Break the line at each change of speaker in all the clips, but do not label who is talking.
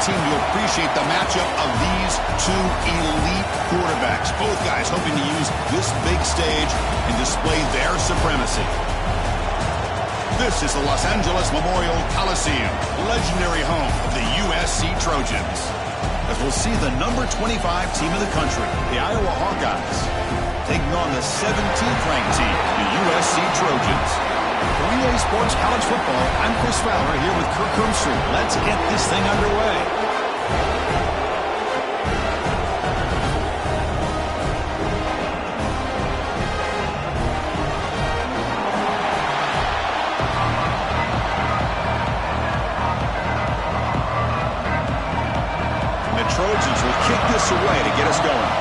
team to appreciate the matchup of these two elite quarterbacks. Both guys hoping to use this big stage and display their supremacy. This is the Los Angeles Memorial Coliseum, legendary home of the Usc Trojans. As we'll see the number 25 team in the country, the Iowa Hawkeyes, taking on the 17th ranked team, the Usc Trojans. For EA Sports College Football, I'm Chris Fowler here with Kirk Coombs. Let's get this thing underway. Trojans will kick this away to get us going.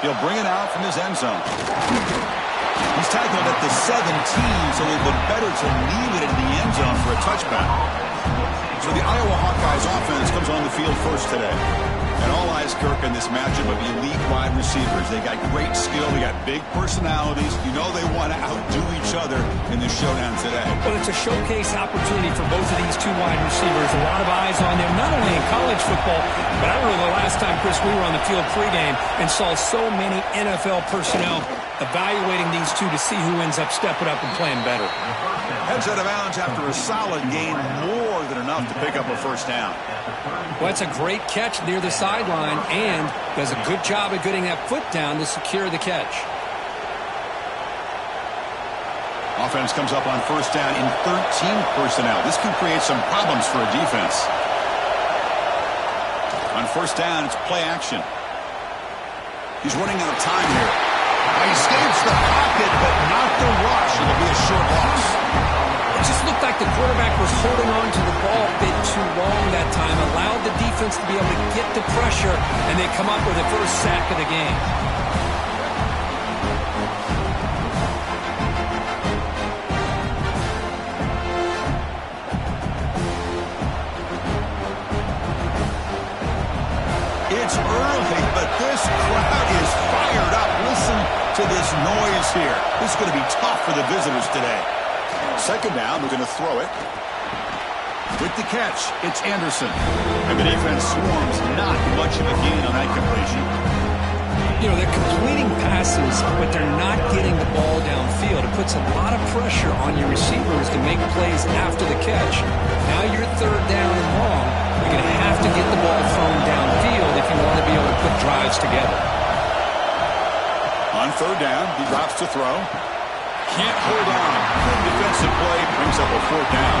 He'll bring it out from his end zone. He's tackled at the 17, so it would be better to leave it in the end zone for a touchback. So the Iowa Hawkeyes offense comes on the field first today. And all eyes, Kirk, in this matchup of elite wide receivers. They got great skill. They got big personalities. You know they want to outdo each other in this showdown today.
Well, it's a showcase opportunity for both of these two wide receivers. A lot of eyes on them, not only in college football, but I remember the last time, Chris, we were on the field pregame and saw so many NFL personnel evaluating these two to see who ends up stepping up and playing better.
Heads out of bounds after a solid gain, more than enough to pick up a first down.
Well, that's a great catch near the sideline and does a good job of getting that foot down to secure the catch.
Offense comes up on first down in 13 personnel. This can create some problems for a defense. On first down, it's play action. He's running out of time here. He escapes the pocket, but not the rush. It'll be a short loss.
It just looked like the quarterback was holding on to the ball a bit too long that time, allowed the defense to be able to get the pressure, and they come up with the first sack of the game.
It's early, but this crowd is fired up. Listen to this noise here. This is going to be tough for the visitors today. Second down, they're going to throw it. With the catch, it's Anderson. And the defense swarms, not much of a gain on that completion.
You know, they're completing passes, but they're not getting the ball downfield. It puts a lot of pressure on your receivers to make plays after the catch. Now you're third down and long. You're going to have to get the ball thrown downfield if you want to be able to put drives together.
On third down, he drops to throw. Can't hold on. Good defensive play, brings up a fourth down.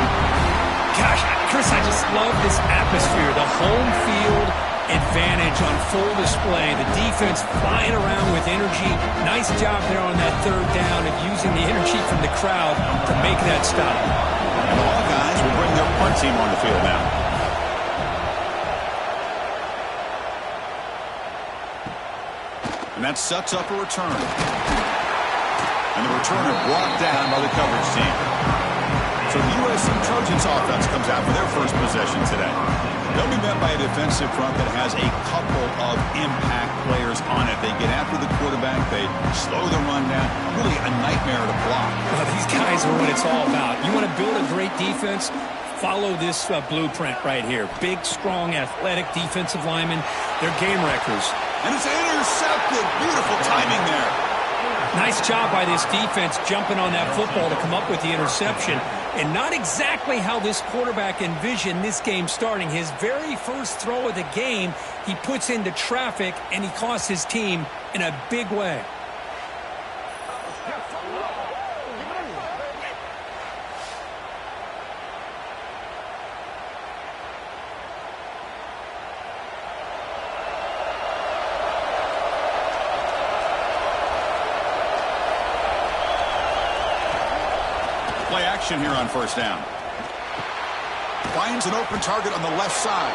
Gosh, Chris, I just love this atmosphere. The home field advantage on full display. The defense flying around with energy. Nice job there on that third down of using the energy from the crowd to make that stop.
And the Hawkeyes will bring their punt team on the field now. And that sets up a return. And the returner brought down by the coverage team. So the Usc Trojans offense comes out for their first possession today. They'll be met by a defensive front that has a couple of impact players on it. They get after the quarterback. They slow the run down. Really a nightmare to block.
Well, these guys are what it's all about. You want to build a great defense? Follow this blueprint right here. Big, strong, athletic defensive linemen. They're game wreckers.
And it's intercepted. Beautiful timing there.
Nice job by this defense jumping on that football to come up with the interception. And not exactly how this quarterback envisioned this game starting. His very first throw of the game, he puts into traffic, and he costs his team in a big way.
Play action here on first down. Finds an open target on the left side.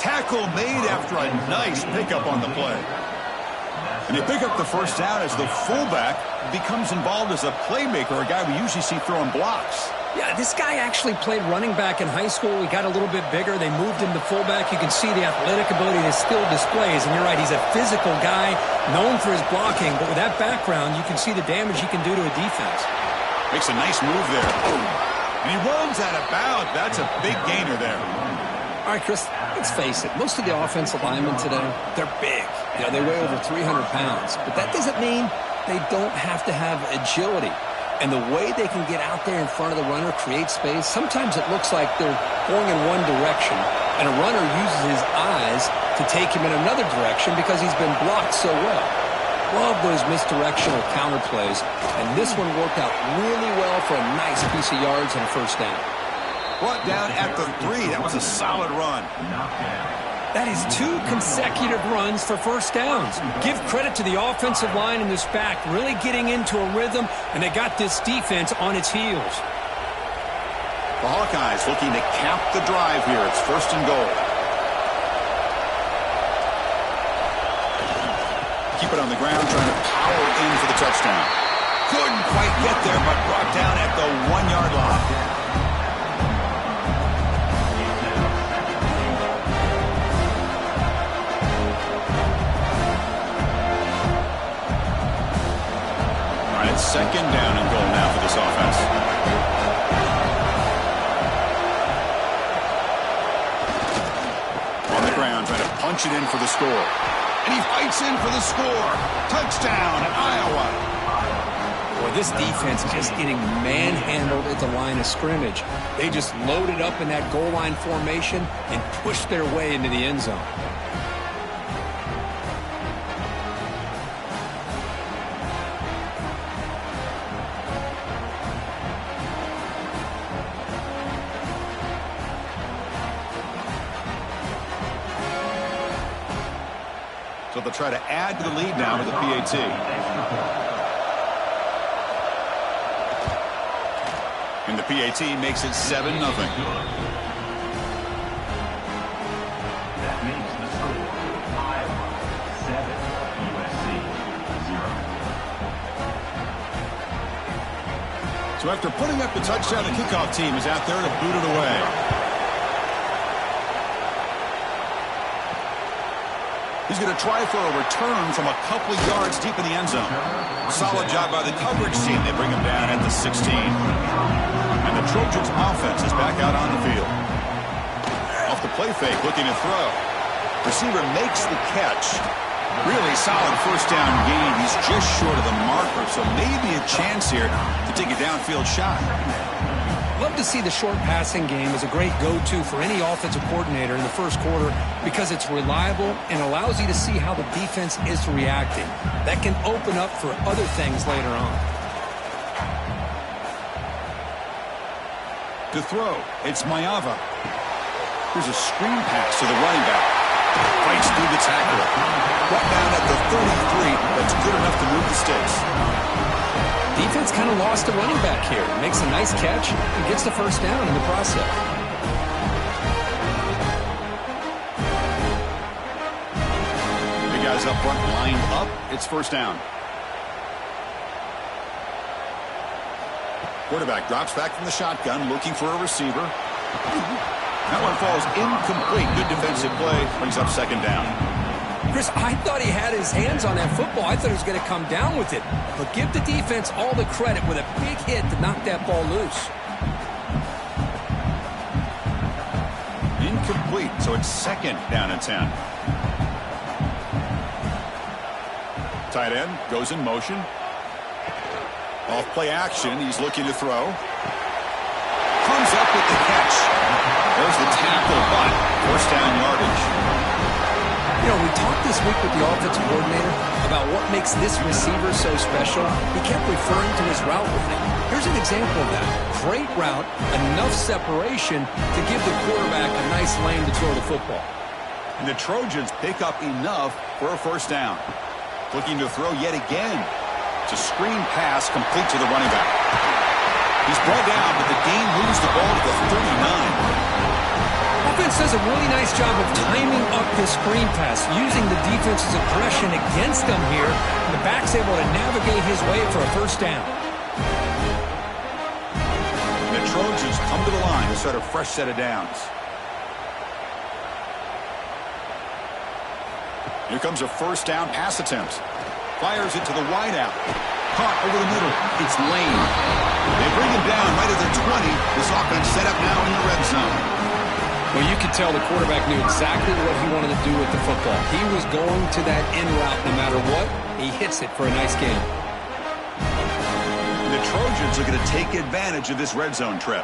Tackle made after a nice pickup on the play. And they pick up the first down as the fullback becomes involved as a playmaker, a guy we usually see throwing blocks.
Yeah, this guy actually played running back in high school. He got a little bit bigger. They moved him to fullback. You can see the athletic ability that still displays. And you're right, he's a physical guy, known for his blocking. But with that background, you can see the damage he can do to a defense.
Makes a nice move there. And he runs out of bounds. That's a big gainer there.
All right, Chris, let's face it. Most of the offensive linemen today, they're big. You know, they weigh over 300 pounds. But that doesn't mean they don't have to have agility. And the way they can get out there in front of the runner, create space, sometimes it looks like they're going in one direction, and a runner uses his eyes to take him in another direction because he's been blocked so well. Love those misdirectional counter plays, and this one worked out really well for a nice piece of yards and a first down.
Brought down at the 3. That was a solid run.
That is 2 consecutive runs for first downs. Give credit to the offensive line in this back, really getting into a rhythm, and they got this defense on its heels.
The Hawkeyes looking to cap the drive here. It's 1st and goal. Keep it on the ground, trying to power in for the touchdown. Couldn't quite get there, but brought down at the 1-yard line. It's 2nd down and goal now for this offense. On the ground, trying to punch it in for the score. And he fights in for the score. Touchdown, Iowa.
Boy, this defense is just getting manhandled at the line of scrimmage. They just loaded up in that goal line formation and pushed their way into the end zone.
So they'll try to add to the lead now with the PAT. And the PAT makes it 7-0.
That makes the score Iowa 7, USC 0.
So after putting up the touchdown, the kickoff team is out there to boot it away. He's going to try for a return from a couple of yards deep in the end zone. Solid job by the coverage team. They bring him down at the 16. And the Trojans offense is back out on the field. Off the play fake, looking to throw. Receiver makes the catch. Really solid first down gain. He's just short of the marker, so maybe a chance here to take a downfield shot.
Love to see the short passing game as a great go-to for any offensive coordinator in the first quarter because it's reliable and allows you to see how the defense is reacting. That can open up for other things later on.
To throw, it's Mayava. Here's a screen pass to the running back. Fights through the tackler. Brought down at the 33. That's good enough to move the sticks.
Defense kind of lost a running back here. Makes a nice catch and gets the first down in the process.
Big guys up front lined up. It's first down. Quarterback drops back from the shotgun, looking for a receiver. That one falls incomplete. Good defensive play. Brings up 2nd down.
Chris, I thought he had his hands on that football. I thought he was going to come down with it. But give the defense all the credit with a big hit to knock that ball loose.
Incomplete, so it's 2nd down and 10. Tight end goes in motion. Off play action, he's looking to throw. Comes up with the catch. There's the tackle, but first down yardage.
You know, we talked this week with the offensive coordinator about what makes this receiver so special. He kept referring to his route running. Here's an example of that. Great route, enough separation to give the quarterback a nice lane to throw the football.
And the Trojans pick up enough for a first down. Looking to throw yet again. It's a screen pass complete to the running back. He's brought down, but the game moves the ball to the 39.
Offense does a really nice job of timing up this screen pass, using the defense's aggression against them here, and the back's able to navigate his way for a first down.
The Trojans come to the line to start a fresh set of downs. Here comes a first down pass attempt. Fires it to the wideout. Caught over the middle. It's Lane. They this offense set up now in the red zone.
Well, you could tell the quarterback knew exactly what he wanted to do with the football. He was going to that in route no matter what. He hits it for a nice gain.
The Trojans are going to take advantage of this red zone trip.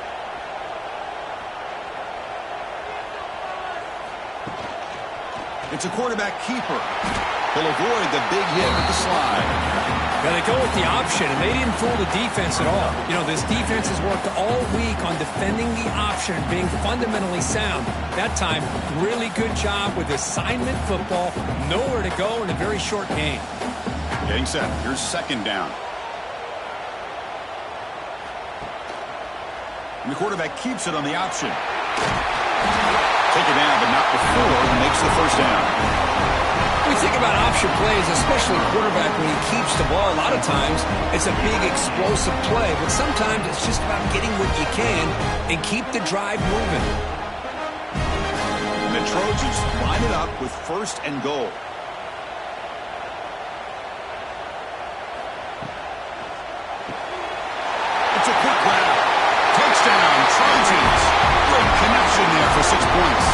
It's a quarterback keeper. He'll avoid the big hit with the slide.
Now they go with the option, and they didn't fool the defense at all. You know, this defense has worked all week on defending the option, being fundamentally sound. That time, really good job with assignment football. Nowhere to go in a very short game.
Getting set. Here's second down. And the quarterback keeps it on the option. Take it down, but not before he makes the first down.
When we think about option plays, especially quarterback, when he keeps the ball, a lot of times it's a big explosive play, but sometimes it's just about getting what you can and keep the drive moving.
And the Trojans line it up with first and goal. It's a quick grab. Touchdown, Trojans. Great connection there for 6 points.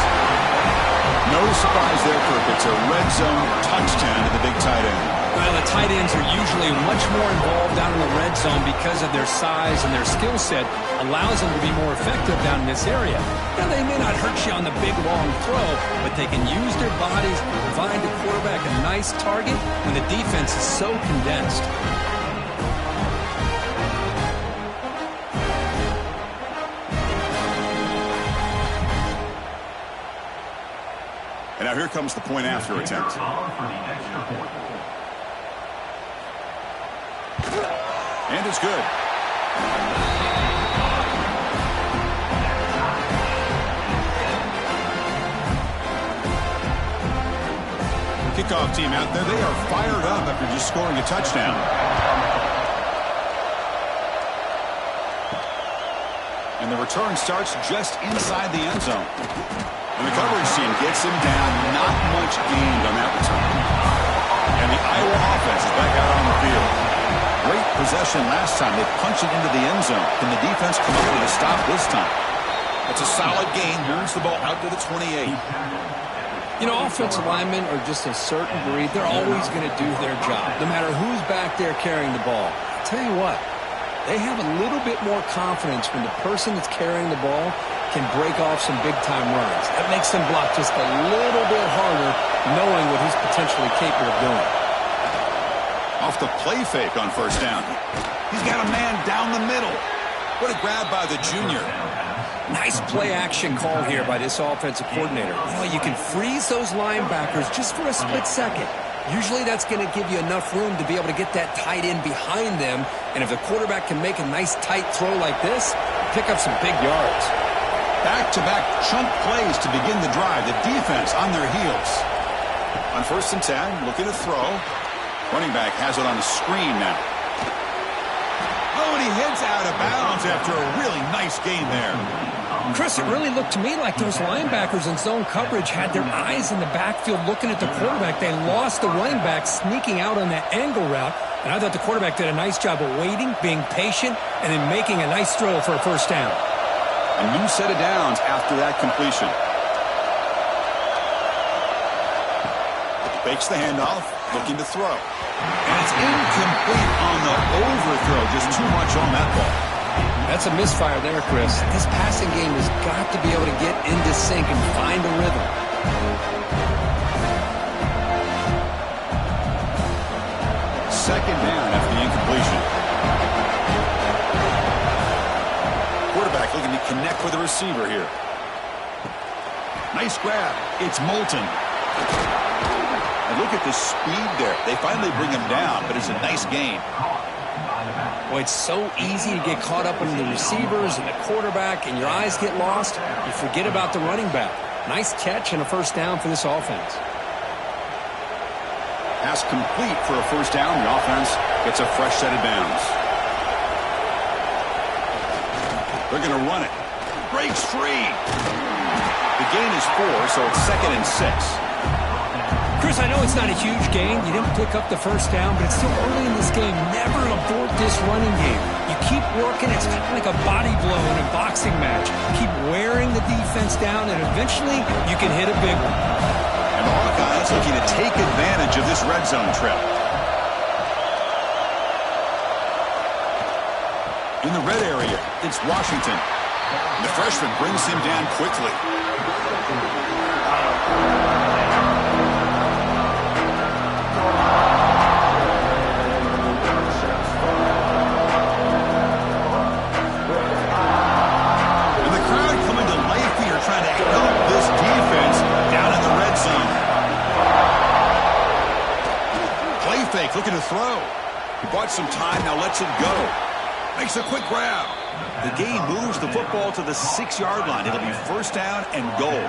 No surprise there, Kirk. It's a red zone touchdown to the big tight end.
Well, the tight ends are usually much more involved down in the red zone because of their size and their skill set allows them to be more effective down in this area. Now, they may not hurt you on the big, long throw, but they can use their bodies to provide the quarterback a nice target when the defense is so condensed.
And now here comes the point after attempt. And it's good. Kickoff team out there. They are fired up after just scoring a touchdown. And the return starts just inside the end zone. And the coverage team gets him down. Not much gained on that return. And the Iowa offense is back out on the field. Great possession last time. They punch it into the end zone. Can the defense come up with a stop this time? It's a solid gain. Moves the ball out to the 28.
You know, offensive linemen are just a certain breed. They're always going to do their job, no matter who's back there carrying the ball. I'll tell you what, they have a little bit more confidence when the person that's carrying the ball can break off some big-time runs. That makes them block just a little bit harder, knowing what he's potentially capable of doing.
Off the play fake on first down. He's got a man down the middle. What a grab by the junior.
Nice play-action call here by this offensive coordinator. You know, you can freeze those linebackers just for a split second. Usually that's going to give you enough room to be able to get that tight end behind them. And if the quarterback can make a nice tight throw like this, pick up some big yards.
Back-to-back chunk plays to begin the drive. The defense on their heels. On first and 10, looking to throw. Running back has it on the screen now. Oh, and he heads out of bounds after a really nice gain there.
Chris, it really looked to me like those linebackers in zone coverage had their eyes in the backfield looking at the quarterback. They lost the running back sneaking out on that angle route. And I thought the quarterback did a nice job of waiting, being patient, and then making a nice throw for a first down.
A new set of downs after that completion. Fakes the handoff, looking to throw. And it's incomplete on the overthrow. Just too much on that ball.
That's a misfire there, Chris. This passing game has got to be able to get into sync and find a rhythm.
Second down after the incompletion. Quarterback looking to connect with the receiver here. Nice grab. It's Moulton. And look at the speed there. They finally bring him down, but it's a nice gain.
Boy, it's so easy to get caught up in the receivers and the quarterback, and your eyes get lost. You forget about the running back. Nice catch and a first down for this offense.
Pass complete for a first down. The offense gets a fresh set of downs. They're going to run it. Breaks free. The gain is 4, so it's 2nd and 6.
Chris, I know it's not a huge gain. You didn't pick up the first down, but it's still early in this game. Never abort this running game. You keep working. It's kind of like a body blow in a boxing match. Keep wearing the defense down, and eventually you can hit a big one.
And the Hawkeyes looking to take advantage of this red zone trip. In the red area, it's Washington. The freshman brings him down quickly. And the crowd coming to life here trying to help this defense down in the red zone. Play fake, looking to throw. He bought some time, now lets it go. Makes a quick grab. The game moves the football to the 6-yard line. It'll be first down and goal.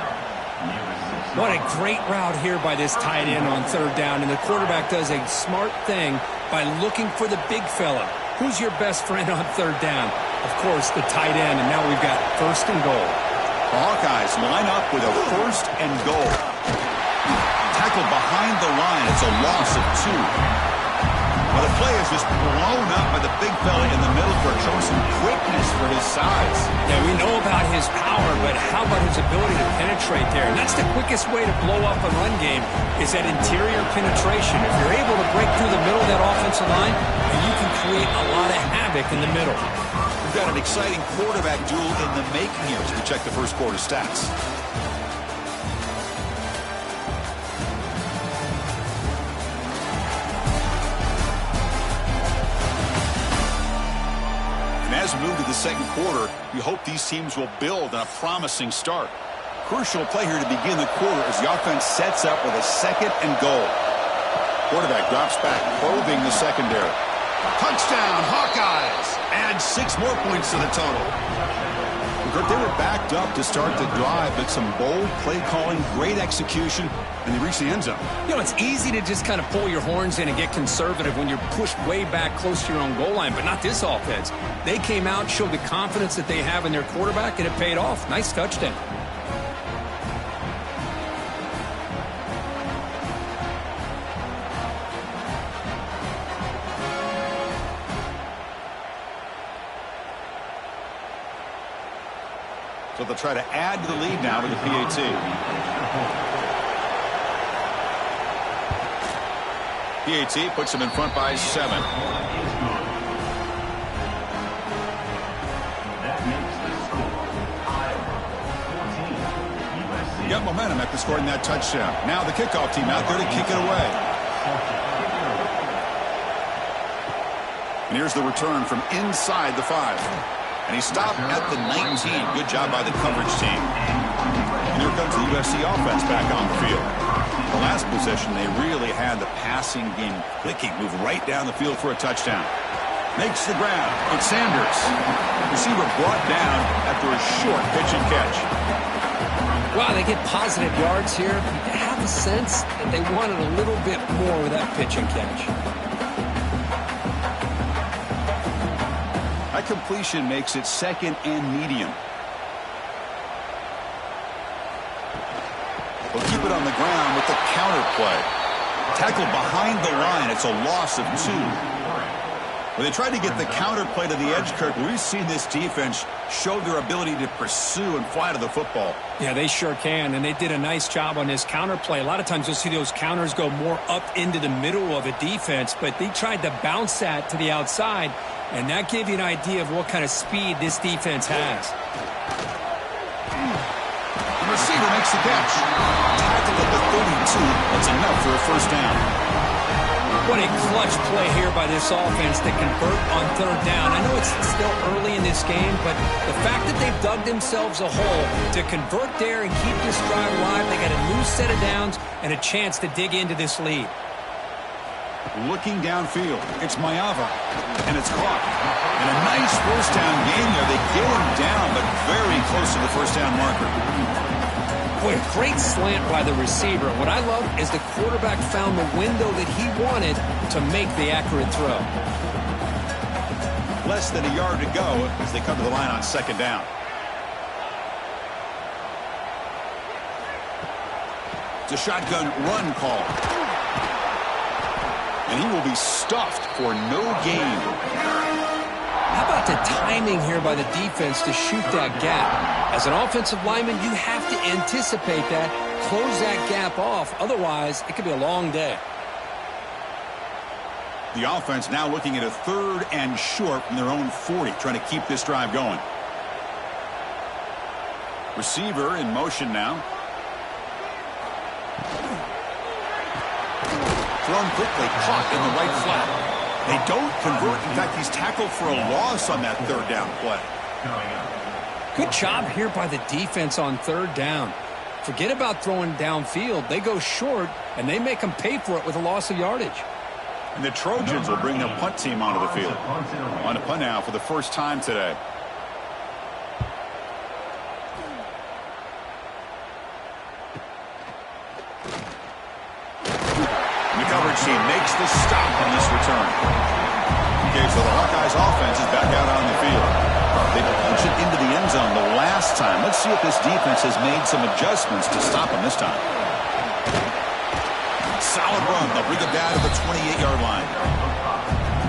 What a great route here by this tight end on third down, and the quarterback does a smart thing by looking for the big fella. Who's your best friend on third down? Of course, the tight end, and now we've got first and goal.
The Hawkeyes line up with a first and goal. Tackled behind the line. It's a loss of 2. Well, the play is just blown up by the big fella in the middle for showing some quickness for his size.
Yeah, we know about his power, but how about his ability to penetrate there? And that's the quickest way to blow up a run game is that interior penetration. If you're able to break through the middle of that offensive line, then you can create a lot of havoc in the middle.
We've got an exciting quarterback duel in the making here as we check the first quarter stats. As we move to the second quarter, we hope these teams will build on a promising start. Crucial play here to begin the quarter as the offense sets up with a second and goal. Quarterback drops back, probing the secondary. Touchdown, Hawkeyes! Add 6 more points to the total. They were backed up to start the drive, but some bold play calling, great execution, and they reached the end zone.
You know, it's easy to just kind of pull your horns in and get conservative when you're pushed way back close to your own goal line, but not this offense. They came out, showed the confidence that they have in their quarterback, and it paid off. Nice touchdown.
So they'll try to add to the lead now with the PAT. PAT puts them in front by 7. Got momentum after scoring that touchdown. Now the kickoff team out there to kick it away. And here's the return from inside the 5. And he stopped at the 19. Good job by the coverage team. And here comes the USC offense back on the field. The last possession, they really had the passing game clicking. Move right down the field for a touchdown. Makes the grab. It's Sanders. Receiver brought down after a short pitch and catch.
Wow, they get positive yards here. You have a sense that they wanted a little bit more with that pitch and catch.
That completion makes it second and medium. They'll keep it on the ground with the counter play. Tackled behind the line. It's a loss of 2. When they tried to get the counter play to the edge, Kirk, we've seen this defense show their ability to pursue and fly to the football.
Yeah, they sure can, and they did a nice job on this counter play. A lot of times you'll see those counters go more up into the middle of a defense, but they tried to bounce that to the outside, and that gave you an idea of what kind of speed this defense has.
The receiver makes the catch. Tackled at the 32. That's enough for a first down.
What a clutch play here by this offense to convert on third down. I know it's still early in this game, but the fact that they've dug themselves a hole to convert there and keep this drive alive, they got a new set of downs and a chance to dig into this lead.
Looking downfield, it's Mayava, and it's caught. And a nice first down gain there. They get him down, but very close to the first down marker.
Boy, a great slant by the receiver. What I love is the quarterback found the window that he wanted to make the accurate throw.
Less than a yard to go as they come to the line on second down. It's a shotgun run call. And he will be stuffed for no gain.
How about the timing here by the defense to shoot that gap? As an offensive lineman, you have to anticipate that, close that gap off. Otherwise, it could be a long day.
The offense now looking at a 3rd and short from their own 40, trying to keep this drive going. Receiver in motion now. Thrown quickly, caught in the right flat. They don't convert. In fact, he's tackled for a loss on that 3rd down play.
Good job here by the defense on 3rd down. Forget about throwing downfield. They go short, and they make them pay for it with a loss of yardage.
And the Trojans will bring their punt team onto the field. On a punt now for the first time today. And the coverage team makes the stop on this return. Okay, so the Hawkeyes offense is back out on the field. They punched it into the end zone the last time. Let's see if this defense has made some adjustments to stop them this time. Solid run. They'll bring it down to the 28-yard line.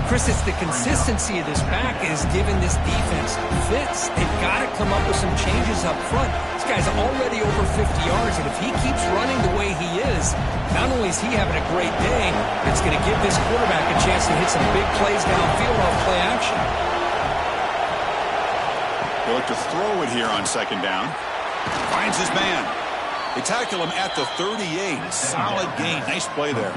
Chris, it's the consistency of this pack is giving this defense fits. They've got to come up with some changes up front. This guy's already over 50 yards, and if he keeps running the way he is, not only is he having a great day, but it's going to give this quarterback a chance to hit some big plays downfield off play action.
They look to throw it here on 2nd down. Finds his man. They tackle him at the 38. Solid gain. Nice play there.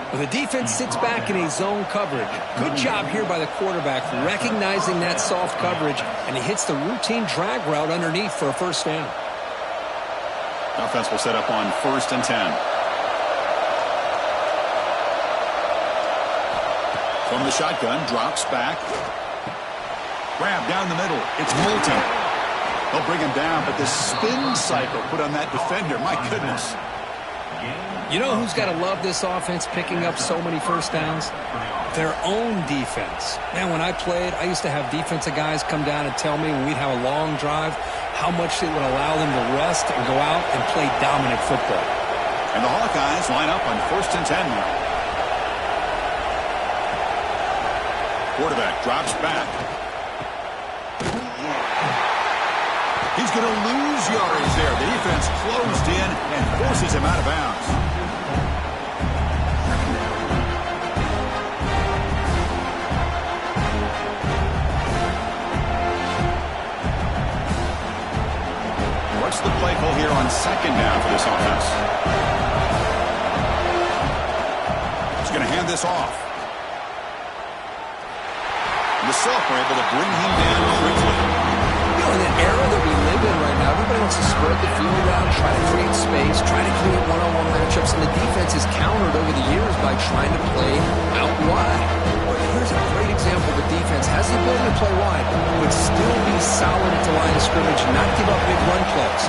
Well, the defense sits back in a zone coverage. Good job here by the quarterback recognizing that soft coverage, and he hits the routine drag route underneath for a 1st down.
Offense will set up on 1st and 10. From the shotgun, drops back. Grab down the middle. It's Moulton. They'll bring him down, but the spin cycle put on that defender, my goodness.
You know who's got to love this offense picking up so many 1st downs? Their own defense. Man, when I played, I used to have defensive guys come down and tell me when we'd have a long drive how much it would allow them to rest and go out and play dominant football.
And the Hawkeyes line up on 1st and 10 now. Quarterback drops back. He's going to lose yardage there. The defense closed in and forces him out of bounds. What's the play call here on 2nd down for this offense? He's going to hand this off. And the Silk are able to bring him down quickly.
In the era that we live in right now, everybody wants to spread the field around, try to create space, try to create one-on-one matchups, and the defense is countered over the years by trying to play out wide. Well, here's a great example. The defense has the ability to play wide, but still be solid at the line of scrimmage and not give up big run plays.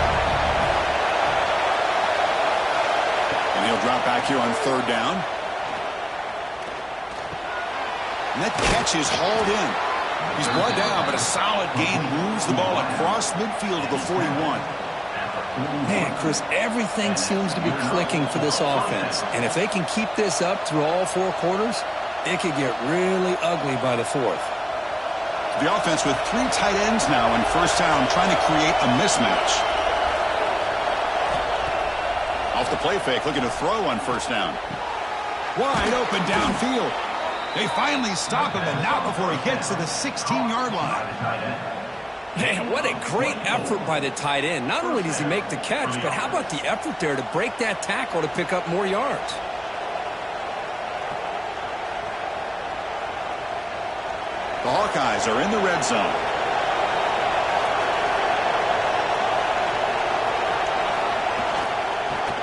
And he'll drop back here on 3rd down. And that catch is hauled in. He's brought down, but a solid gain moves the ball across midfield to the 41.
Man, Chris, everything seems to be clicking for this offense. And if they can keep this up through all 4 quarters, it could get really ugly by the 4th.
The offense with 3 tight ends now in 1st down, trying to create a mismatch. Off the play fake, looking to throw on 1st down. Wide open downfield. They finally stop him, and not before he gets to the 16-yard line.
Man, what a great effort by the tight end. Not only does he make the catch, but how about the effort there to break that tackle to pick up more yards?
The Hawkeyes are in the red zone.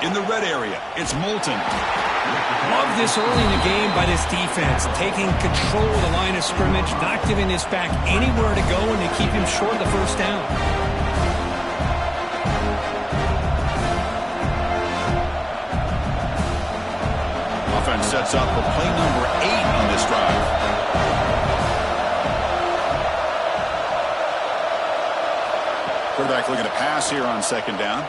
In the red area, it's Moulton.
Love this early in the game by this defense, taking control of the line of scrimmage, not giving this back anywhere to go, and to keep him short of the 1st down.
Offense sets up for play number 8 on this drive. Quarterback looking to pass here on 2nd down.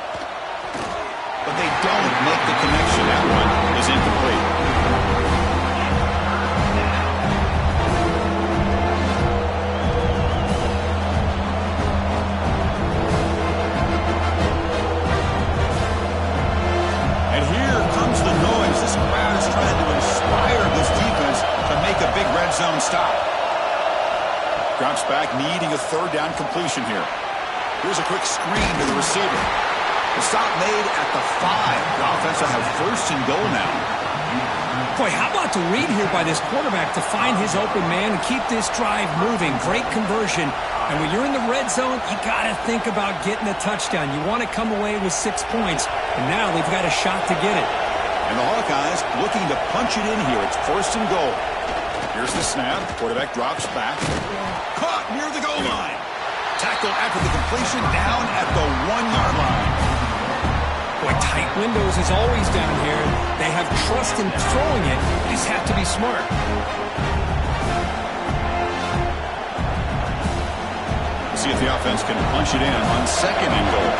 But they don't make the connection. That one is incomplete. third down completion here. Here's a quick screen to the receiver. The stop made at the 5. The offense will have first and goal now.
Boy, how about the read here by this quarterback to find his open man and keep this drive moving. Great conversion. And when you're in the red zone, you got to think about getting a touchdown. You want to come away with 6 points, and now they've got a shot to get it.
And the Hawkeyes looking to punch it in here. It's first and goal. Here's the snap. Quarterback drops back. Caught near the goal line. Tackle after the completion down at the 1-yard line.
Boy, tight windows is always down here. They have trust in throwing it. They just have to be smart.
Let's see if the offense can punch it in on second and goal.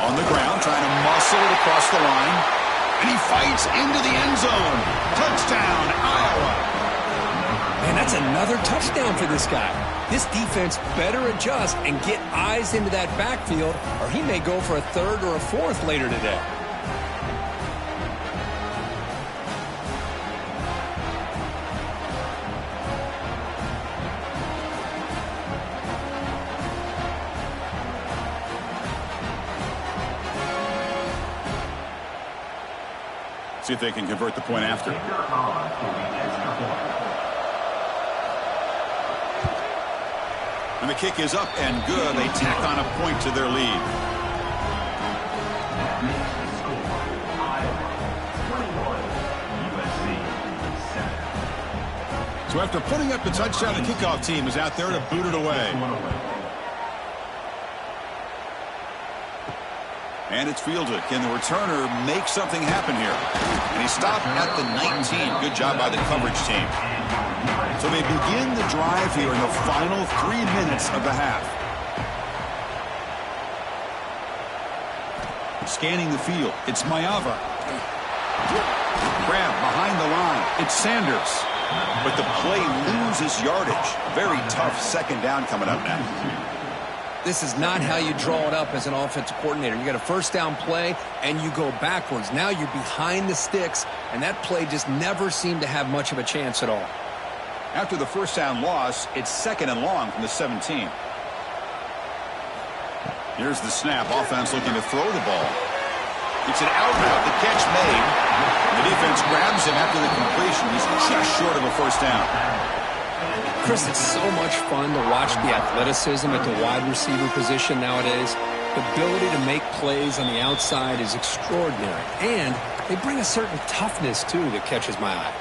On the ground, trying to muscle it across the line. And he fights into the end zone. Touchdown, Iowa.
Man, that's another touchdown for this guy. This defense better adjust and get eyes into that backfield, or he may go for a third or a fourth later today.
See if they can convert the point after. And the kick is up and good. They tack on a point to their lead. So after putting up the touchdown, the kickoff team is out there to boot it away. And it's fielded. Can the returner make something happen here? And he stopped at the 19. Good job by the coverage team. So they begin the drive here in the final 3 minutes of the half. Scanning the field. It's Mayava. Grab behind the line. It's Sanders. But the play loses yardage. Very tough second down coming up now.
This is not how you draw it up as an offensive coordinator. You got a first down play, and you go backwards. Now you're behind the sticks, and that play just never seemed to have much of a chance at all.
After the first down loss, it's second and long from the 17. Here's the snap. Offense looking to throw the ball. It's an out route. The catch made. The defense grabs him after the completion. He's just short of a first down.
Chris, it's so much fun to watch the athleticism at the wide receiver position nowadays. The ability to make plays on the outside is extraordinary. And they bring a certain toughness, too, that catches my eye.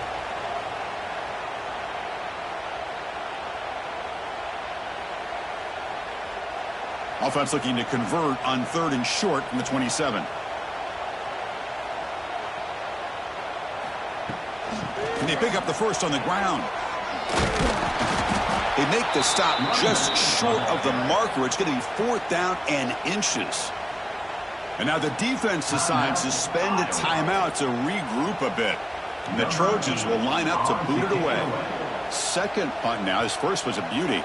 Offense looking to convert on third and short from the 27. And they pick up the first on the ground. They make the stop just short of the marker. It's going to be fourth down and inches. And now the defense decides to spend a timeout to regroup a bit. And the Trojans will line up to boot it away. Second punt now. His first was a beauty.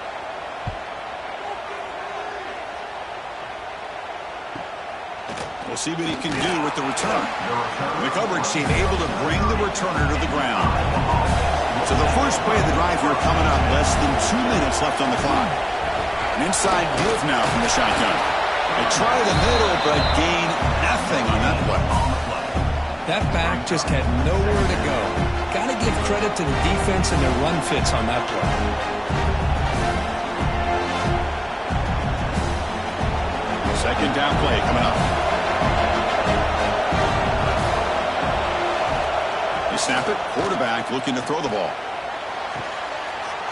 We'll see what he can do with the return. The coverage team able to bring the returner to the ground. So the first play of the drive here coming up. Less than 2 minutes left on the clock. An inside give now from the shotgun. They try the middle, but gain nothing on that play.
That back just had nowhere to go. Got to give credit to the defense and their run fits on that play.
Second down play coming up. They snap it. Quarterback looking to throw the ball.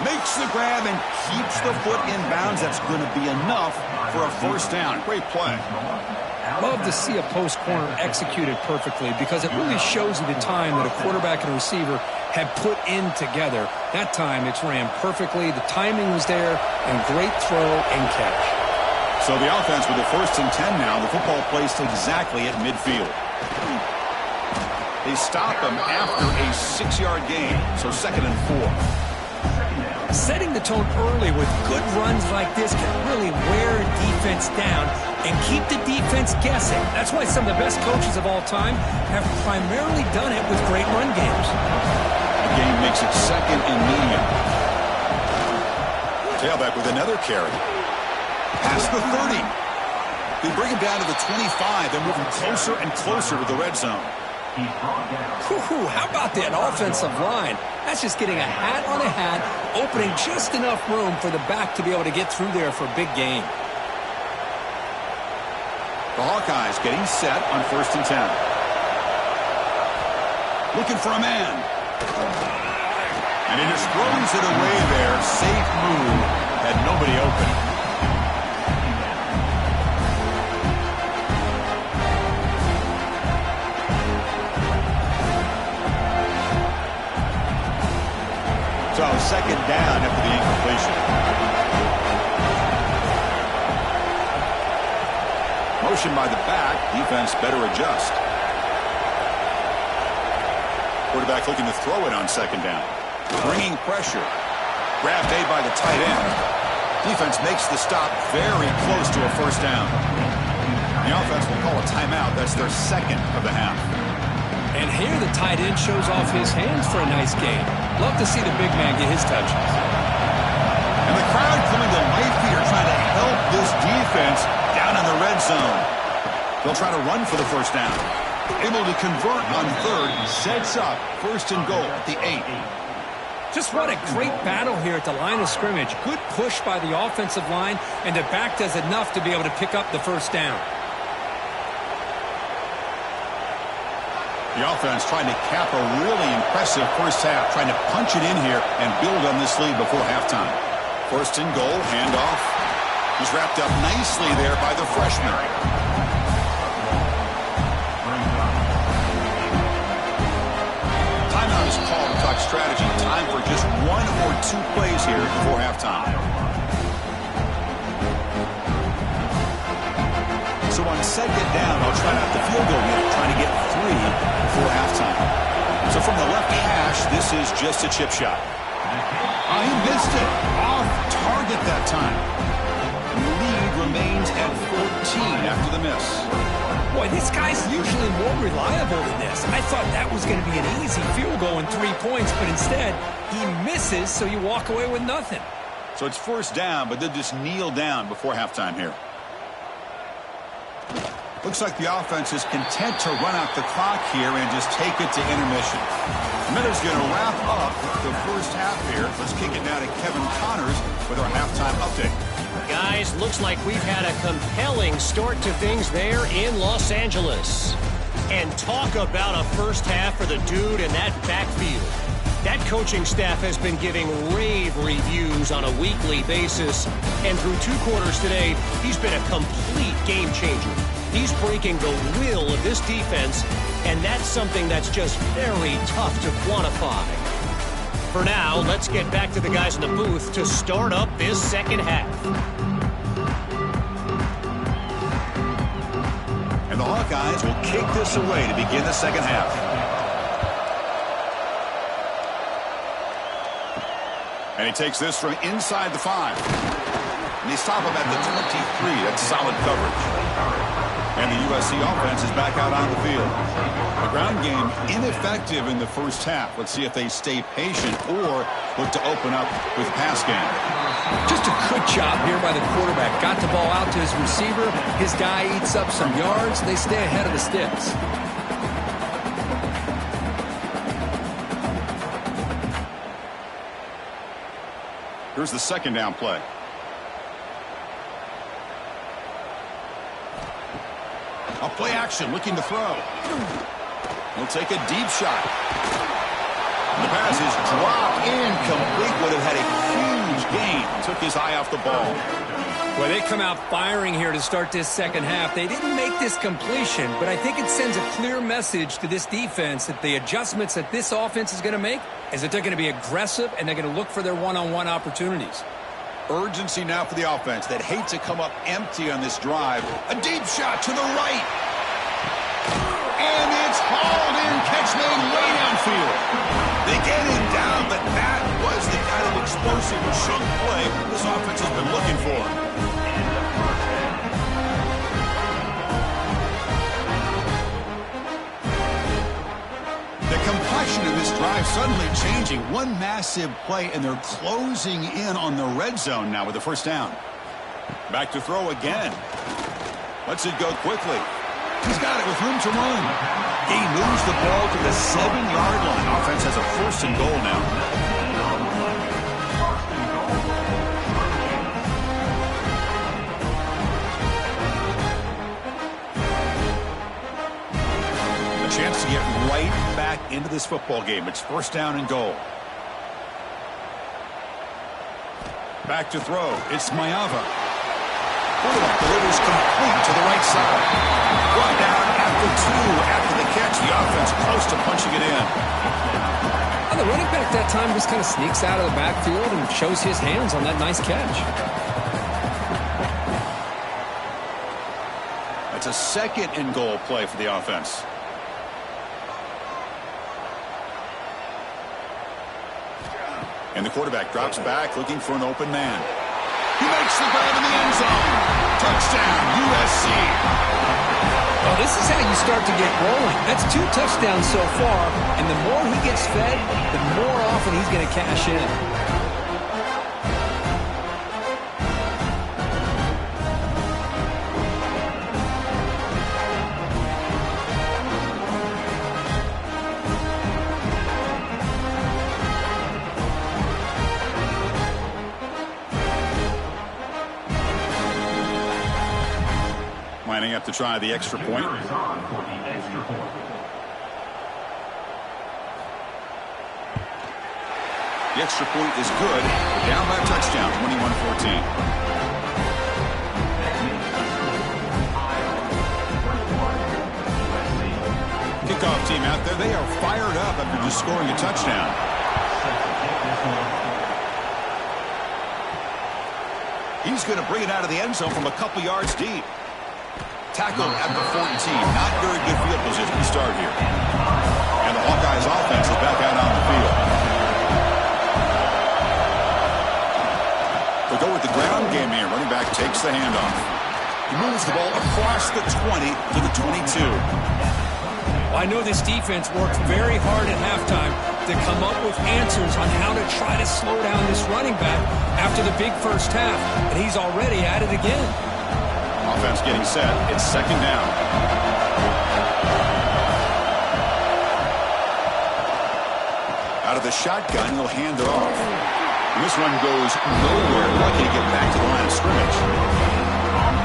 Makes the grab and keeps the foot in bounds. That's going to be enough for a first down. Great play.
Love to see a post corner executed perfectly because it really shows you the time that a quarterback and a receiver have put in together. That time it's ran perfectly. The timing was there, and great throw and catch.
So the offense with the first and 10 now. The football placed exactly at midfield. They stop him after a 6-yard gain. So second and 4.
Setting the tone early with good runs like this can really wear a defense down and keep the defense guessing. That's why some of the best coaches of all time have primarily done it with great run games.
The gain makes it second and medium. Tailback with another carry. Past the 30. They bring him down to the 25. They're moving closer and closer to the red zone.
How about that offensive line? That's just getting a hat on a hat, opening just enough room for the back to be able to get through there for a big gain.
The Hawkeyes getting set on 1st and 10. Looking for a man. And he just throws it away there. Safe move. Had nobody open. So 2nd down after the incompletion. Motion by the back. Defense better adjust. Quarterback looking to throw it on 2nd down. Bringing pressure. Grab made by the tight end. Defense makes the stop very close to a 1st down. The offense will call a timeout. That's their 2nd of the half.
And here the tight end shows off his hands for a nice game. Love to see the big man get his touches.
And the crowd coming to life here trying to help this defense down in the red zone. They'll try to run for the 1st down. Able to convert on 3rd. Sets up 1st and goal at the 8.
Just what a great battle here at the line of scrimmage. Good push by the offensive line, and the back does enough to be able to pick up the 1st down.
The offense trying to cap a really impressive 1st half, trying to punch it in here and build on this lead before halftime. 1st and goal, handoff. He's wrapped up nicely there by the freshman. Timeout is called to talk strategy. Time for just 1 or 2 plays here before halftime. So on 2nd down, they'll try out the field goal unit, trying to get 3 before halftime. So from the left hash, this is just a chip shot. He missed it. Off target that time. And the lead remains at 14 after the miss.
Boy, this guy's usually more reliable than this. I thought that was going to be an easy field goal and 3 points, but instead, he misses, so you walk away with nothing.
So it's 1st down, but they'll just kneel down before halftime here. Looks like the offense is content to run out the clock here and just take it to intermission. Miller's going to wrap up the 1st half here. Let's kick it now to Kevin Connors with our halftime update.
Guys, looks like we've had a compelling start to things there in Los Angeles. And talk about a 1st half for the dude in that backfield. That coaching staff has been giving rave reviews on a weekly basis. And through 2 quarters today, he's been a complete game changer. He's breaking the will of this defense, and that's something that's just very tough to quantify. For now, let's get back to the guys in the booth to start up this 2nd half.
And the Hawkeyes will kick this away to begin the 2nd half. And he takes this from inside the 5. And they stop him at the 23. That's solid coverage. And the USC offense is back out on the field. The ground game ineffective in the 1st half. Let's see if they stay patient or look to open up with pass game.
Just a good job here by the quarterback. Got the ball out to his receiver. His guy eats up some yards. They stay ahead of the sticks.
Here's the 2nd down play. A play action, looking to throw. He'll take a deep shot. The pass is dropped incomplete. Would have had a huge gain. Took his eye off the ball.
Well, they come out firing here to start this 2nd half. They didn't make this completion, but I think it sends a clear message to this defense that the adjustments that this offense is going to make is that they're going to be aggressive and they're going to look for their one-on-one opportunities.
Urgency now for the offense that hate to come up empty on this drive. A deep shot to the right. And it's hauled in, catch made way downfield. They get him down, but that was the kind of explosive chunk play this offense has been looking for. The complexion of this drive suddenly changing. One massive play, and they're closing in on the red zone now with the first down. Back to throw again. Lets it go quickly. He's got it with room to run. He moves the ball to the 7-yard line. Offense has a first and goal now. Chance to get right back into this football game. It's first down and goal. Back to throw. It's Mayava. Quarterback delivers complete to the right side. Brought down after 2 after the catch. The offense close to punching it in.
And the running back that time just kind of sneaks out of the backfield and shows his hands on that nice catch.
That's a second and goal play for the offense. And the quarterback drops back looking for an open man. He makes the grab in the end zone. Touchdown, USC.
Well, this is how you start to get rolling. That's 2 touchdowns so far, and the more he gets fed, the more often he's going to cash in.
Lining up to try the extra point. The extra point is good. Down by a touchdown, 21-14. Kickoff team out there. They are fired up after just scoring a touchdown. He's going to bring it out of the end zone from a couple yards deep. Tackled at the 14. Not very good field position to start here. And the Hawkeyes offense is back out on the field. They'll go with the ground game here. Running back takes the handoff. He moves the ball across the 20 to the 22.
Well, I know this defense worked very hard at halftime to come up with answers on how to try to slow down this running back after the big first half. And he's already at it again.
Offense getting set. It's second down. Out of the shotgun, he'll hand it off. And this one goes nowhere. Lucky to get back to the line of scrimmage.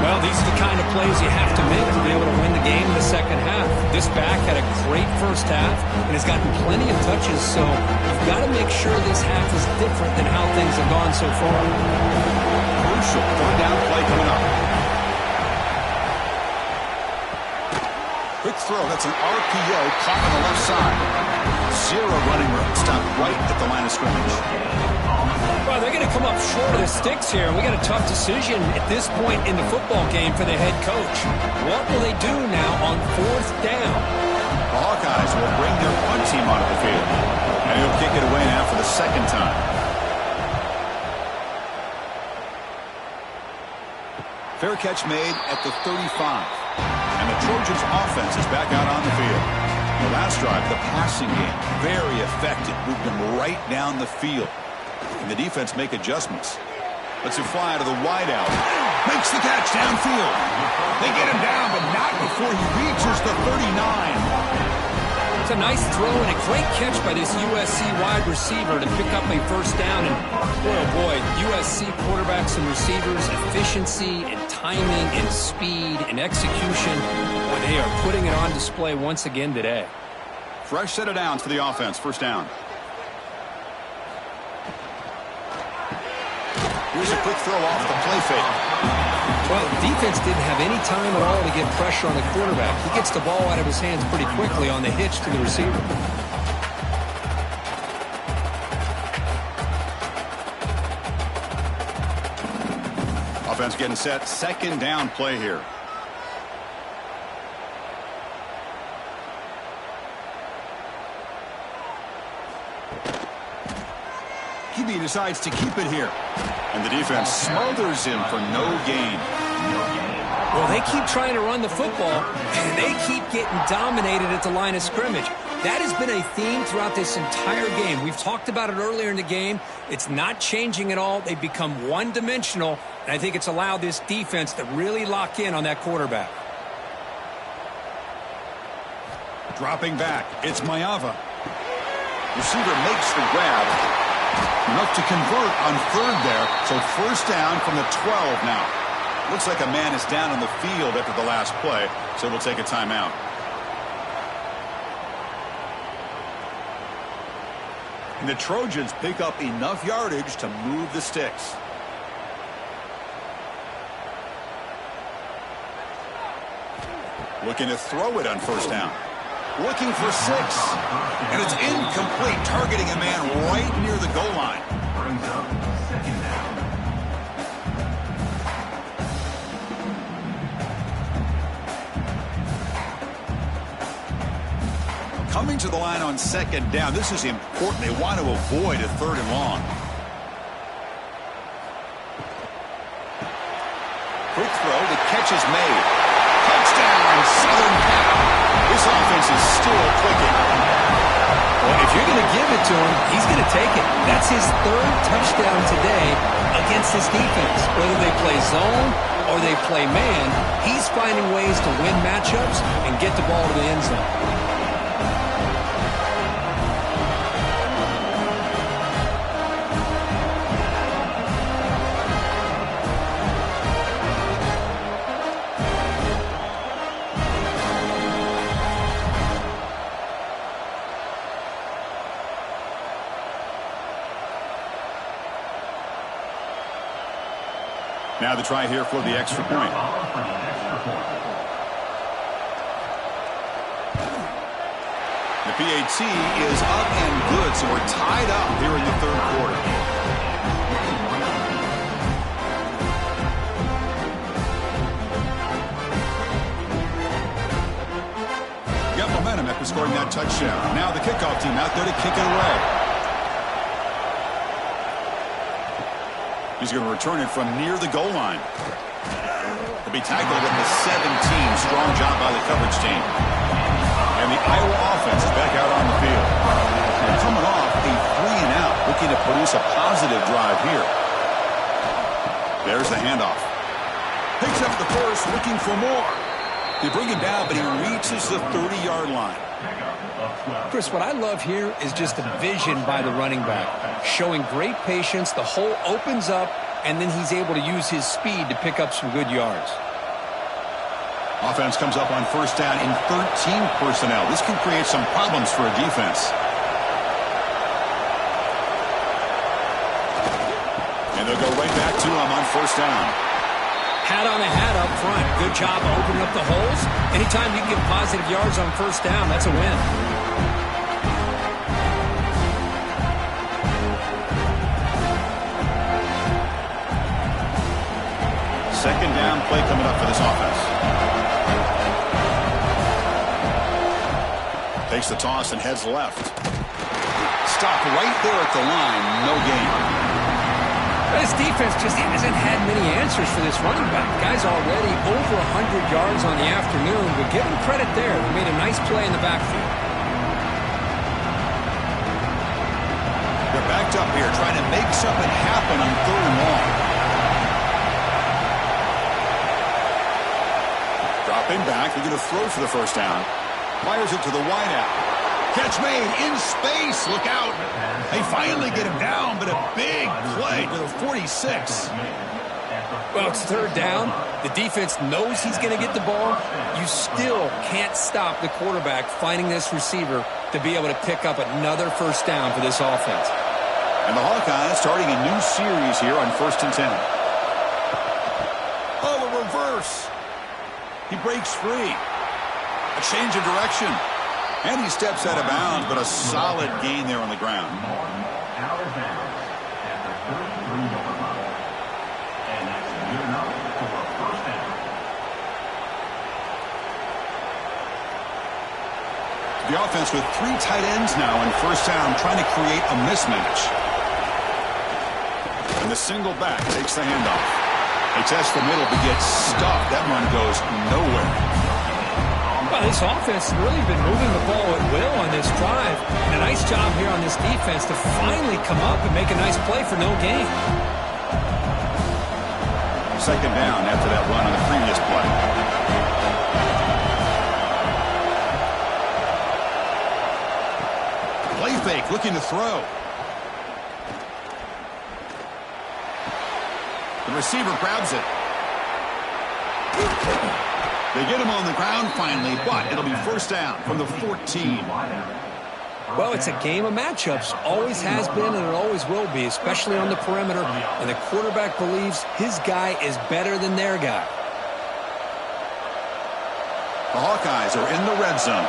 Well, these are the kind of plays you have to make to be able to win the game in the second half. This back had a great first half and has gotten plenty of touches, so you've got to make sure this half is different than how things have gone so far.
Crucial third down play coming up. Quick throw. That's an RPO caught on the left side. 0 running room. Stopped right at the line of scrimmage.
Well, they're going to come up short of the sticks here. We got a tough decision at this point in the football game for the head coach. What will they do now on 4th down?
The Hawkeyes will bring their punt team onto the field. And he'll kick it away now for the second time. Fair catch made at the 35. And the Trojans offense is back out on the field. The last drive, the passing game, very effective. Moved them right down the field. And the defense make adjustments. Lets it fly to the wideout. Makes the catch downfield. They get him down, but not before he reaches the 39.
It's a nice throw and a great catch by this USC wide receiver to pick up a first down. And boy, oh boy, USC quarterbacks and receivers, efficiency and timing and speed and execution. Boy, they are putting it on display once again today.
Fresh set of downs for the offense. First down. Here's a quick throw off the play fake.
Well, defense didn't have any time at all to get pressure on the quarterback. He gets the ball out of his hands pretty quickly on the hitch to the receiver.
Offense getting set. Second down play here. QB decides to keep it here. And the defense smothers him for no gain.
Well, they keep trying to run the football, and they keep getting dominated at the line of scrimmage. That has been a theme throughout this entire game. We've talked about it earlier in the game. It's not changing at all. They've become one-dimensional, and I think it's allowed this defense to really lock in on that quarterback.
Dropping back, it's Mayava. Receiver makes the grab. Enough to convert on third there, so first down from the 12 now. Looks like a man is down on the field after the last play, so we'll take a timeout. And the Trojans pick up enough yardage to move the sticks. Looking to throw it on first down. Looking for 6. And it's incomplete, targeting a man right near the goal line.
Brings up second down.
Coming to the line on second down. This is important. They want to avoid a third and long. Quick throw. The catch is made. Touchdown, Southern Cal. This offense is still clicking.
Well, if you're going to give it to him, he's going to take it. That's his third touchdown today against this defense. Whether they play zone or they play man, he's finding ways to win matchups and get the ball to the end zone.
Now the try here for the extra point. The PAT is up and good, so we're tied up here in the third quarter. Got momentum after scoring that touchdown. Now the kickoff team out there to kick it away. He's going to return it from near the goal line. He'll be tackled at the 17. Strong job by the coverage team. And the Iowa offense is back out on the field. They're coming off a 3-and-out, looking to produce a positive drive here. There's the handoff. Picks up the first, looking for more. They bring him down, but he reaches the 30-yard line.
Chris, what I love here is just the vision by the running back. Showing great patience, the hole opens up, and then he's able to use his speed to pick up some good yards.
Offense comes up on first down in 13 personnel. This can create some problems for a defense. And they'll go right back to him on first down.
Hat on a hat up front. Good job opening up the holes. Anytime you can get positive yards on first down, that's a win.
Second down play coming up for this offense. Takes the toss and heads left. Stop right there at the line. No gain.
This defense just hasn't had many answers for this running back. Guy's already over 100 yards on the afternoon, but give him credit there. He made a nice play in the backfield.
They're backed up here, trying to make something happen on third and long. Dropping back, they're going to throw for the first down. Fires it to the wideout. Catch made in space. Look out. They finally get him down, but a big play to the 46.
Well, it's third down. The defense knows he's going to get the ball. You still can't stop the quarterback finding this receiver to be able to pick up another first down for this offense.
And the Hawkeyes starting a new series here on 1st and 10. Oh, a reverse. He breaks free. A change of direction. And he steps out of bounds, but a solid gain there on the ground.
Out of bounds after 33 yard line. And that's good enough for a first down.
The offense with 3 tight ends now in first down, trying to create a mismatch. And the single back takes the handoff. They test the middle, but gets stuffed. That run goes nowhere.
Well, this offense has really been moving the ball at will on this drive. And a nice job here on this defense to finally come up and make a nice play for no gain.
Second down after that run on the previous play. Play fake, looking to throw. The receiver grabs it. They get him on the ground finally, but it'll be first down from the 14.
Well, it's a game of matchups. Always has been and it always will be, especially on the perimeter. And the quarterback believes his guy is better than their guy.
The Hawkeyes are in the red zone.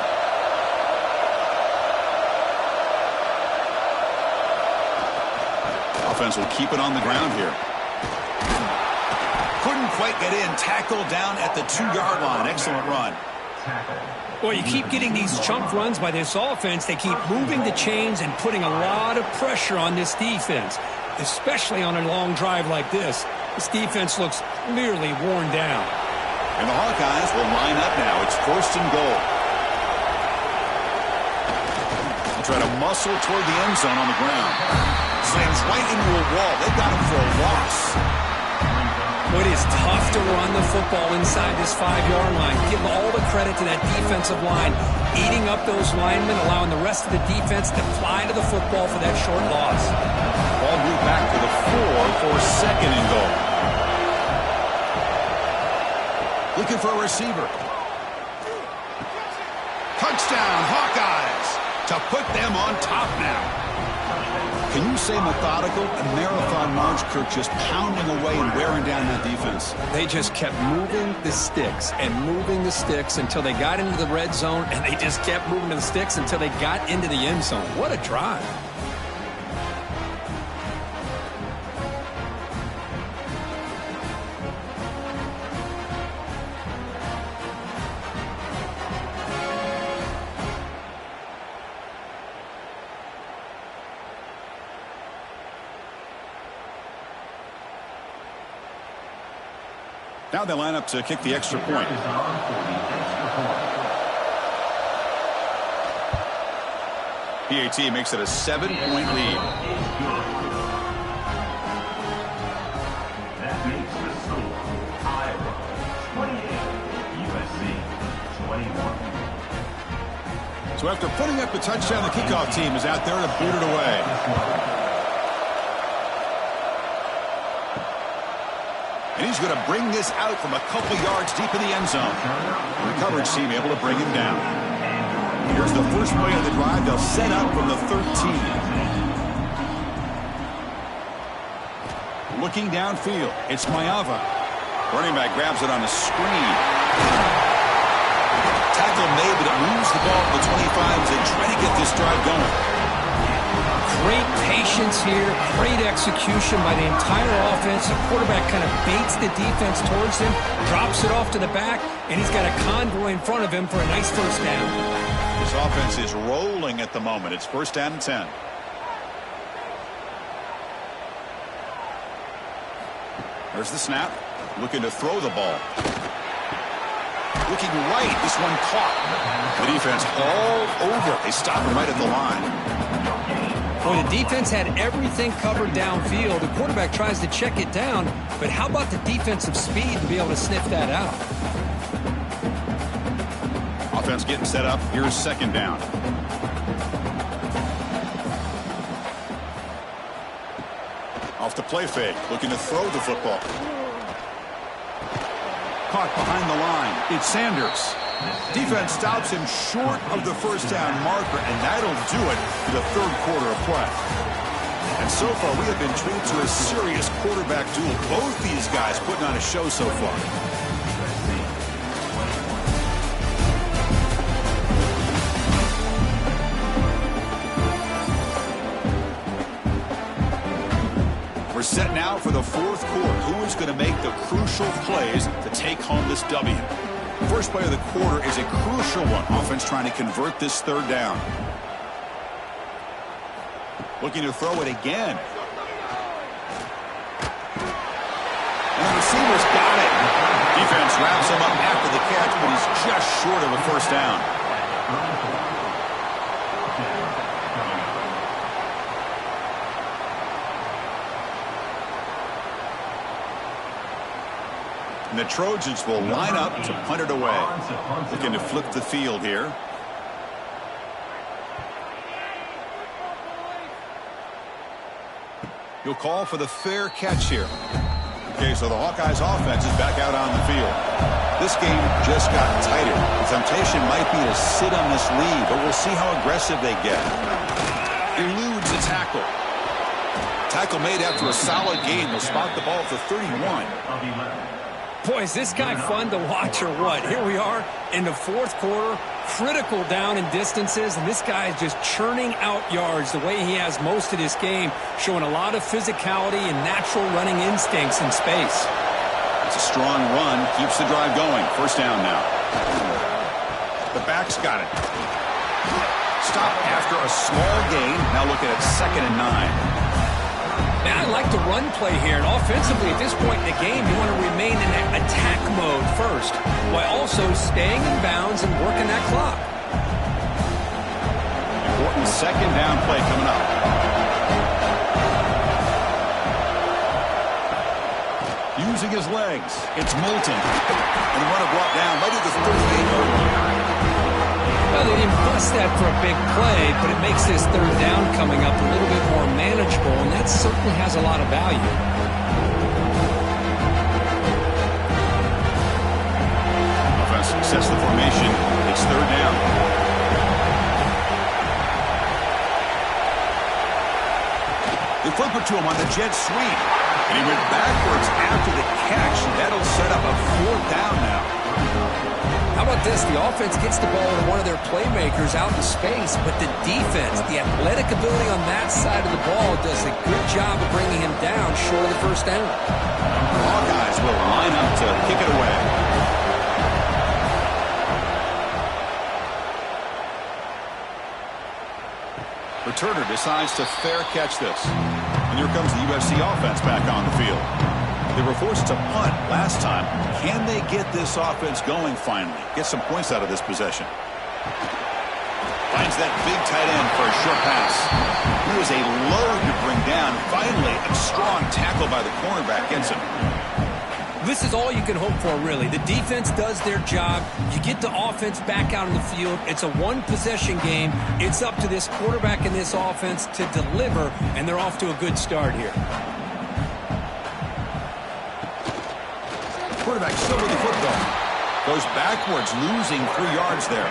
Offense will keep it on the ground here. Couldn't quite get in. Tackled down at the 2-yard line. Excellent run.
Well, you keep getting these chunk runs by this offense. They keep moving the chains and putting a lot of pressure on this defense, especially on a long drive like this. This defense looks clearly worn down.
And the Hawkeyes will line up now. It's first and goal. They'll try to muscle toward the end zone on the ground. Slams right into a wall. They got him for a loss.
It is tough to run the football inside this 5-yard line. Give all the credit to that defensive line, eating up those linemen, allowing the rest of the defense to fly to the football for that short loss.
Ball moved back to the 4 for second and goal. Looking for a receiver. Touchdown, Hawkeyes, to put them on top now. Can you say methodical? A marathon march, Kirk, just pounding away and wearing down that defense.
They just kept moving the sticks and moving the sticks until they got into the red zone, and they just kept moving the sticks until they got into the end zone. What a drive.
Now they line up to kick the extra point. PAT makes it a 7-point lead.
That makes the score Iowa 28, USC 21.
So after putting up the touchdown, the kickoff team is out there to boot it away. And he's going to bring this out from a couple yards deep in the end zone. The coverage team able to bring him down. Here's the first play of the drive. They'll set up from the 13. Looking downfield, it's Mayava. Running back grabs it on a screen. Tackle made, but it moves the ball to the 25 as they try to get this drive going.
Great patience here, great execution by the entire offense. The quarterback kind of baits the defense towards him, drops it off to the back, and he's got a convoy in front of him for a nice first down.
This offense is rolling at the moment. It's first down and 10. There's the snap. Looking to throw the ball. Looking right. This one caught. The defense all over. They stop him right at the line.
Well, the defense had everything covered downfield. The quarterback tries to check it down, but how about the defensive speed to be able to sniff that out?
Offense getting set up. Here's second down. Off the play fake. Looking to throw the football. Caught behind the line. It's Sanders. Defense stops him short of the first down marker, and that'll do it for the third quarter of play. And so far, we have been treated to a serious quarterback duel. Both these guys putting on a show so far. We're set now for the fourth quarter. Who is going to make the crucial plays to take home this W? The first play of the quarter is a crucial one. Offense trying to convert this third down. Looking to throw it again. And the receiver's got it. Defense wraps him up after the catch, but he's just short of a first down. And the Trojans will line up to punt it away. Looking to flip the field here. He'll call for the fair catch here. Okay, so the Hawkeyes offense is back out on the field. This game just got tighter. The temptation might be to sit on this lead, but we'll see how aggressive they get. Eludes a tackle. Tackle made after a solid gain. They'll spot the ball at the 31.
Boy, is this guy fun to watch or what? Here we are in the fourth quarter, critical down and distances, and this guy is just churning out yards the way he has most of this game, showing a lot of physicality and natural running instincts in space.
It's a strong run, keeps the drive going. First down now. The back's got it. Stop after a small gain. Now looking at 2nd and 9.
Now, I like the run play here, and offensively at this point in the game, you want to remain in that attack mode first, while also staying in bounds and working that clock.
Important 2nd down play coming up. Using his legs, it's Moulton. And the runner brought down right at the 38-yard line.
Well, they didn't bust that for a big play, but it makes this 3rd down coming up a little bit more manageable, and that certainly has a lot of value.
Offense sets the formation. It's 3rd down. They flip it to him on the jet sweep, and he went backwards after the catch. That'll set up a 4th down now.
How about this? The offense gets the ball to one of their playmakers out in space, but the defense, the athletic ability on that side of the ball does a good job of bringing him down short of the first down.
The Hawkeyes will line up to kick it away. Returner decides to fair catch this. And here comes the Usc offense back on the field. They were forced to punt last time. Can they get this offense going finally? Get some points out of this possession. Finds that big tight end for a short pass. He was a load to bring down. Finally, a strong tackle by the cornerback gets him.
This is all you can hope for, really. The defense does their job. You get the offense back out on the field. It's a one-possession game. It's up to this quarterback and this offense to deliver, and they're off to a good start here.
Quarterback still with the football. Goes backwards, losing 3 yards there.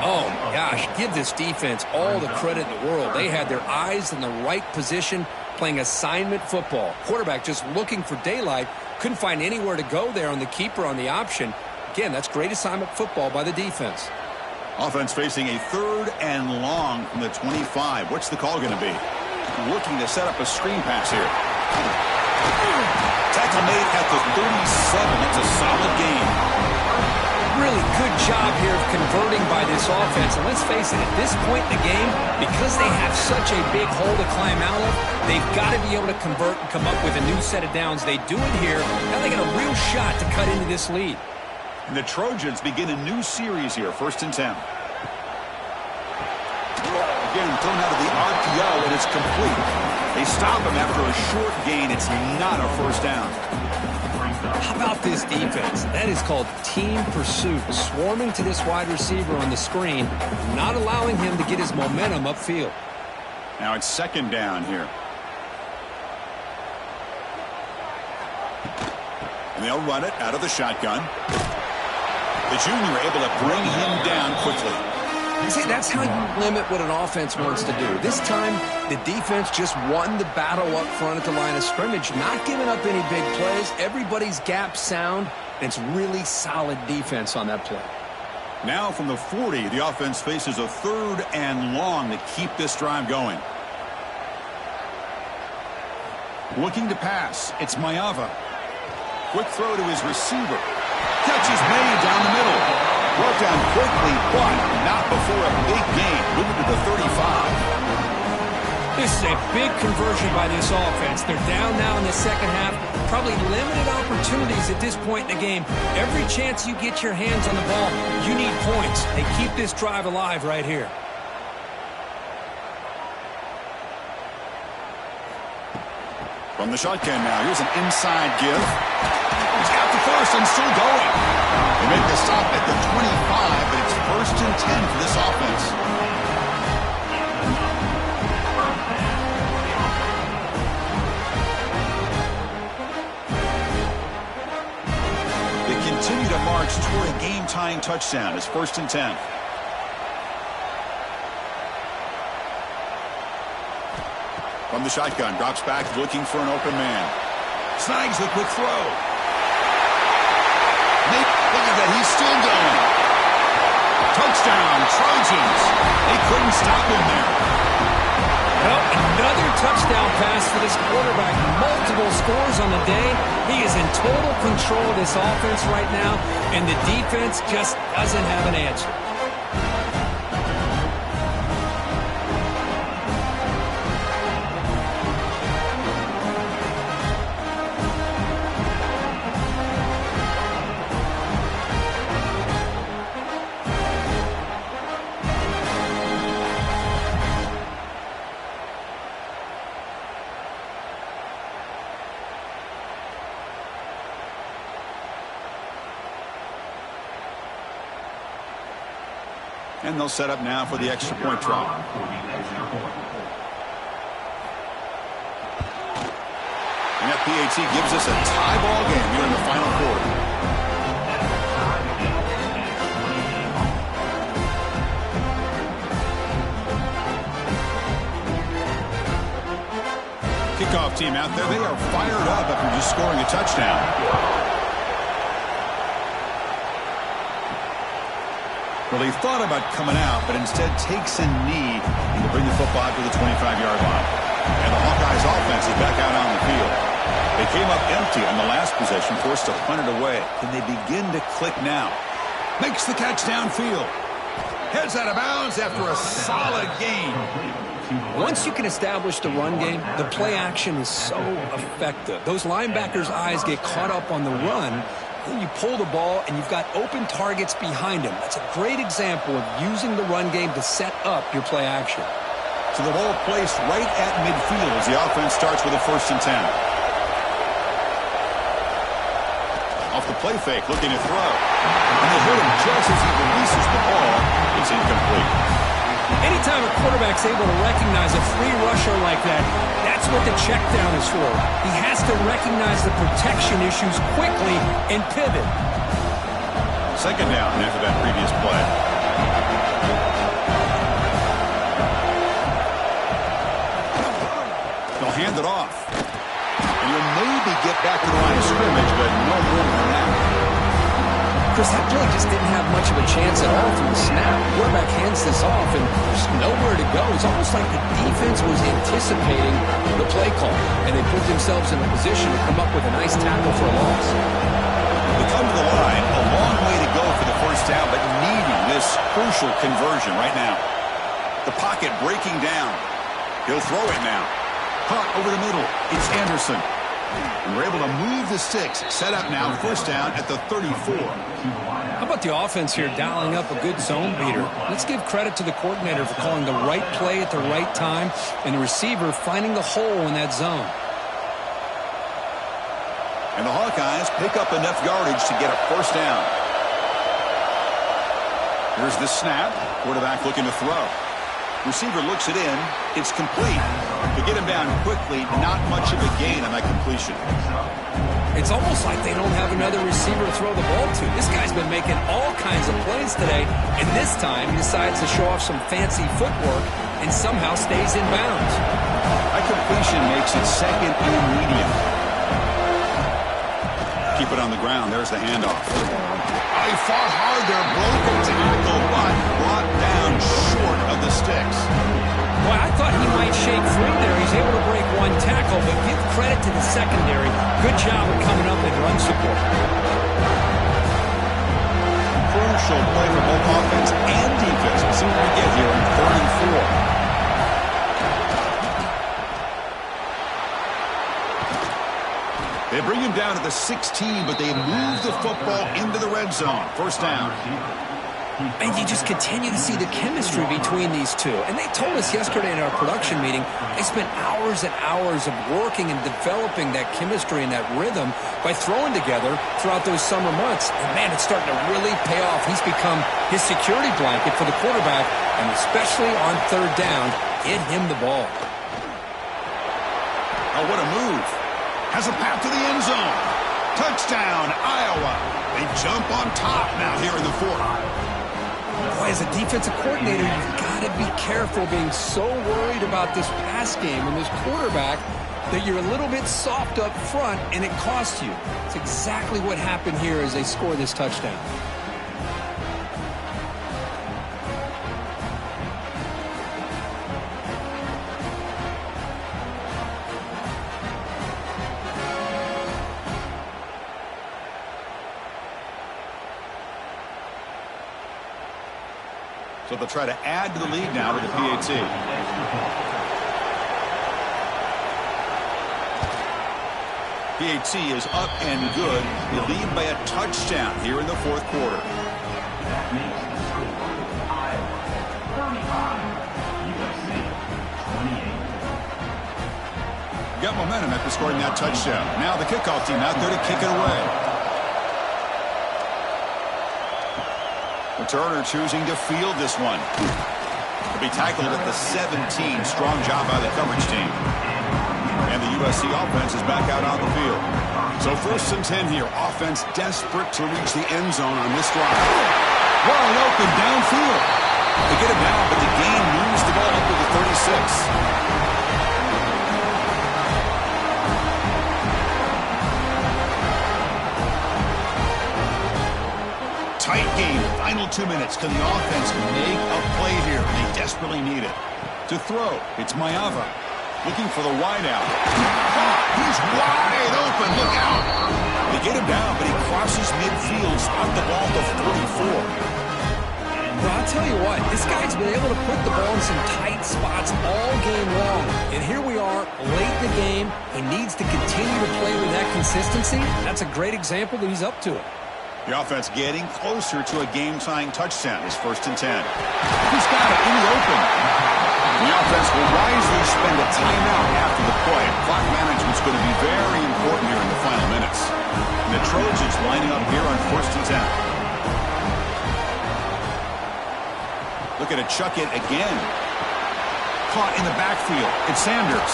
Oh, my gosh. Give this defense all the credit in the world. They had their eyes in the right position, playing assignment football. Quarterback just looking for daylight. Couldn't find anywhere to go there on the keeper on the option. Again, that's great assignment football by the defense.
Offense facing a 3rd and long from the 25. What's the call going to be? Looking to set up a screen pass here. Tackle made at the 37. It's a solid gain.
Really good job here of converting by this offense. And let's face it, at this point in the game, because they have such a big hole to climb out of, they've got to be able to convert and come up with a new set of downs. They do it here. Now they got a real shot to cut into this lead.
And the Trojans begin a new series here, 1st and 10. Again, thrown out of the RPO, and it's complete. They stop him after a short gain. It's not a first down.
How about this defense? That is called team pursuit. Swarming to this wide receiver on the screen, not allowing him to get his momentum upfield.
Now it's 2nd down here. And they'll run it out of the shotgun. The junior able to bring him down quickly.
See, that's how you limit what an offense wants to do. This time, the defense just won the battle up front at the line of scrimmage, not giving up any big plays. Everybody's gap sound, and it's really solid defense on that play.
Now from the 40, the offense faces a 3rd and long to keep this drive going. Looking to pass, it's Mayava. Quick throw to his receiver. Catch is made down the middle. Brought down quickly, but not before a big gain. Moving to the 35.
This is a big conversion by this offense. They're down now in the second half. Probably limited opportunities at this point in the game. Every chance you get your hands on the ball, you need points. They keep this drive alive right here.
From the shotgun now, here's an inside give. He's got the first and still going. They make the stop at the 25, but it's 1st and 10 for this offense. Continue to march toward a game-tying touchdown. It's 1st and 10. From the shotgun, drops back looking for an open man. Snags the quick throw. Look at that, he's still going. Touchdown, Trojans. They couldn't stop him there.
Well, another touchdown pass for this quarterback. Multiple scores on the day. He is in total control of this offense right now, and the defense just doesn't have an answer.
And they'll set up now for the extra point try. And that PAT gives us a tie ball game here in the final quarter. Kickoff team out there, they are fired up after just scoring a touchdown. Well, he thought about coming out, but instead takes a knee to bring the football to the 25-yard line. And the Hawkeyes offense is back out on the field. They came up empty on the last possession, forced to punt it away. Can they begin to click now? Makes the catch downfield. Heads out of bounds after a solid gain.
Once you can establish the run game, the play action is so effective. Those linebackers' eyes get caught up on the run. Then you pull the ball, and you've got open targets behind him. That's a great example of using the run game to set up your play action.
So the ball placed right at midfield as the offense starts with a 1st and 10. Off the play fake, looking to throw. And they hit him just as he releases the ball. It's incomplete.
Anytime a quarterback's able to recognize a free rusher like that, that's what the check down is for. He has to recognize the protection issues quickly and pivot.
2nd down after that previous play. They'll hand it off. And you'll maybe get back to the line of scrimmage, but no more than that.
Chris, that play just didn't have much of a chance at all from the snap. Quarterback hands this off, and there's nowhere to go. It's almost like the defense was anticipating the play call, and they put themselves in a position to come up with a nice tackle for a loss.
They come to the line, a long way to go for the 1st down, but needing this crucial conversion right now. The pocket breaking down. He'll throw it now. Caught over the middle. It's Anderson. And we're able to move the sticks. Set up now, 1st down at the 34.
How about the offense here dialing up a good zone beater? Let's give credit to the coordinator for calling the right play at the right time and the receiver finding the hole in that zone.
And the Hawkeyes pick up enough yardage to get a 1st down. Here's the snap. Quarterback looking to throw. Receiver looks it in. It's complete. To get him down quickly, not much of a gain on that completion.
It's almost like they don't have another receiver to throw the ball to. This guy's been making all kinds of plays today, and this time he decides to show off some fancy footwork and somehow stays in bounds.
That completion makes it 2nd and medium. Keep it on the ground. There's the handoff. He fought hard there, broke a tackle, but brought down short of the sticks.
Well, I thought he might shake free there. He's able to break one tackle, but give credit to the secondary. Good job of coming up and run support.
Crucial play for both offense and defense. We'll see what we get here in 3rd and 4. They bring him down to the 16, but they move the football into the red zone. First down.
And you just continue to see the chemistry between these two. And they told us yesterday in our production meeting, they spent hours and hours of working and developing that chemistry and that rhythm by throwing together throughout those summer months. And, man, it's starting to really pay off. He's become his security blanket for the quarterback, and especially on third down, get him the ball.
Oh, what a move. Has a path to the end zone. Touchdown, Iowa. They jump on top now here in the fourth.
Boy, as a defensive coordinator, you've got to be careful being so worried about this pass game and this quarterback that you're a little bit soft up front and it costs you. It's exactly what happened here as they score this touchdown.
So they'll try to add to the lead now with the PAT. PAT is up and good. They lead by a touchdown here in the fourth quarter.
That makes the score Iowa 35, Usc 28.
Got momentum after scoring that touchdown. Now the kickoff team out there to kick it away. Turner choosing to field this one. He'll be tackled at the 17. Strong job by the coverage team. And the USC offense is back out on the field. So first and 10 here. Offense desperate to reach the end zone on this drive. Wide open downfield. They get it down, but the gain moves the ball up to the 36. Tight game, final 2 minutes. Can the offense make a play here? They desperately need it. To throw, it's Mayava. Looking for the wide out. He's wide open, look out. They get him down, but he crosses midfield, spot the ball to 44.
Well, I'll tell you what, this guy's been able to put the ball in some tight spots all game long. And here we are, late in the game. He needs to continue to play with that consistency. That's a great example that he's up to it.
The offense getting closer to a game-tying touchdown. It's first and 10. He's got it in the open. The offense will wisely spend a timeout after the play. Clock management's going to be very important here in the final minutes. And the Trojans lining up here on first and 10. Looking to chuck it again. Caught in the backfield. It's Sanders.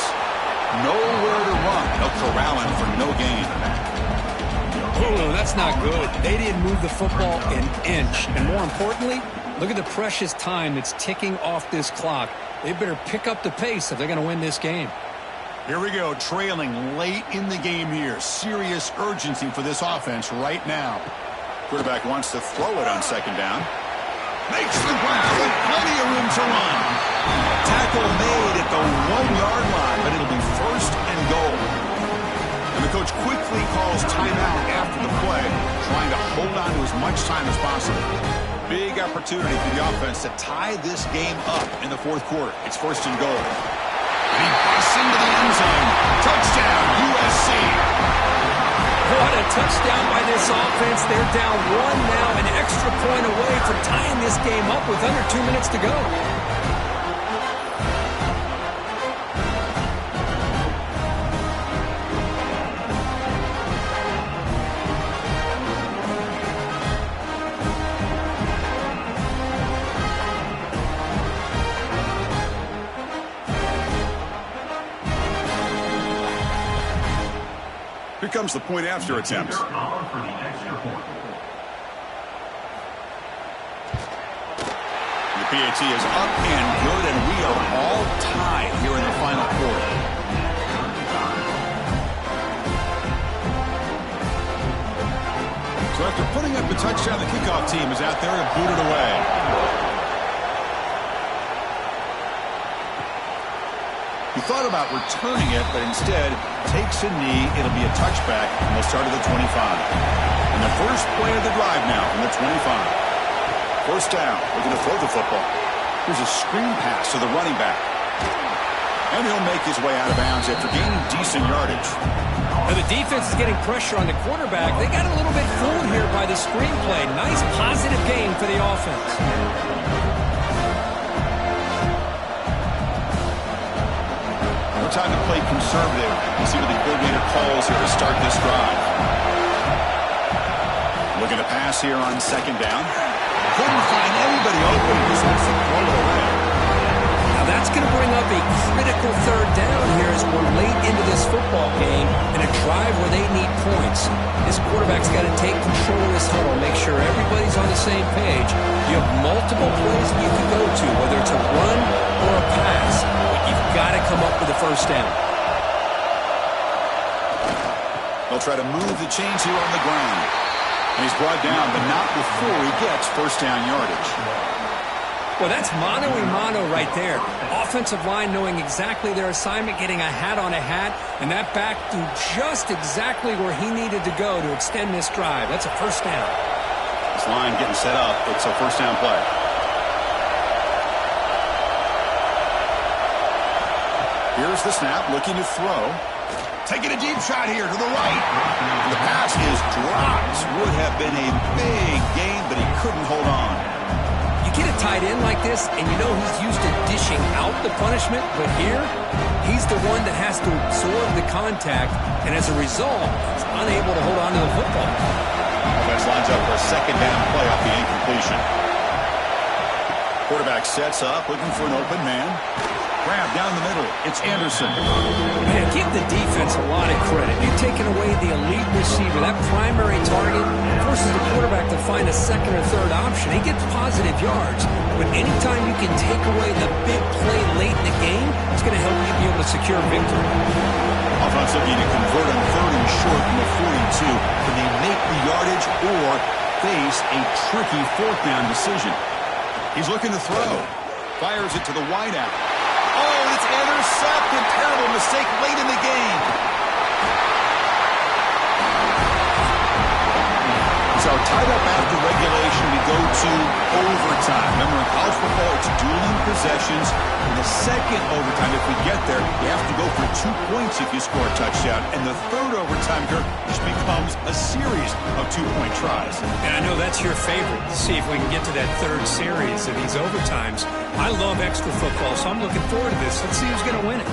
Nowhere to run. They'll corral him for no gain.
Oh, that's not good. They didn't move the football an inch. And more importantly, look at the precious time that's ticking off this clock. They better pick up the pace if they're going to win this game.
Here we go, trailing late in the game here. Serious urgency for this offense right now. Quarterback wants to throw it on second down. Makes the grab with plenty of room to run. Tackle made at the 1-yard line, but it'll be first and goal. And the coach quickly calls timeout after the play, trying to hold on to as much time as possible. Big opportunity for the offense to tie this game up in the fourth quarter. It's first and goal. And he busts into the end zone. Touchdown, USC.
What a touchdown by this offense. They're down one now, an extra point away from tying this game up with under 2 minutes to go.
Here comes the point after attempt.
For the extra point.
The PAT is up and good, and we are all tied here in the final quarter. So after putting up the touchdown, the kickoff team is out there to boot it away. He thought about returning it, but instead takes a knee. It'll be a touchback, and they'll start at the 25. And the first play of the drive now from the 25. First down, looking to throw the football. Here's a screen pass to the running back. And he'll make his way out of bounds after gaining decent yardage.
Now the defense is getting pressure on the quarterback. They got a little bit fooled here by the screenplay. Nice positive gain for the offense.
No time to play conservative. Let's see what the coordinator calls here to start this drive. Looking to pass here on second down. Couldn't find anybody open. Just wants to throw it away.
Now that's going to bring up a critical third down here as we're late into this football game in a drive where they need points. This quarterback's got to take control of this huddle, make sure everybody's on the same page. You have multiple plays that you can go to, whether it's a run or a pass, but you've got to come up with a first down.
They'll try to move the chains here on the ground. And he's brought down, but not before he gets first down yardage.
Well, that's mano-a-mano right there. Offensive line knowing exactly their assignment, getting a hat on a hat, and that back to just exactly where he needed to go to extend this drive. That's a first down.
This line getting set up. It's a first down play. Here's the snap, looking to throw. Taking a deep shot here to the right. The pass is dropped. Would have been a big gain, but he couldn't hold on.
You get a tight end like this, and you know he's used to dishing out the punishment, but here, he's the one that has to absorb the contact, and as a result, he's unable to hold on to the football.
Offense lines up for a second down play off the incompletion. Quarterback sets up, looking for an open man. Grab down the middle. It's Anderson.
Man, give the defense a lot of credit. You've taken away the elite receiver. That primary target forces the quarterback to find a second or third option. He gets positive yards. But anytime you can take away the big play late in the game, it's going to help you be able to secure victory.
Offense looking to convert on third and short from the 42. Can they make the yardage or face a tricky fourth down decision? He's looking to throw. Fires it to the wideout. Oh, it's intercepted. Terrible mistake late in the game. So tied up after regulation, we go to overtime. Remember, in college football, it's dueling possessions. In the second overtime, if we get there, you have to go for 2 points if you score a touchdown. And the third overtime, just becomes a series of 2-point tries.
And I know that's your favorite, to see if we can get to that third series of these overtimes. I love extra football, so I'm looking forward to this. Let's see who's going to win it.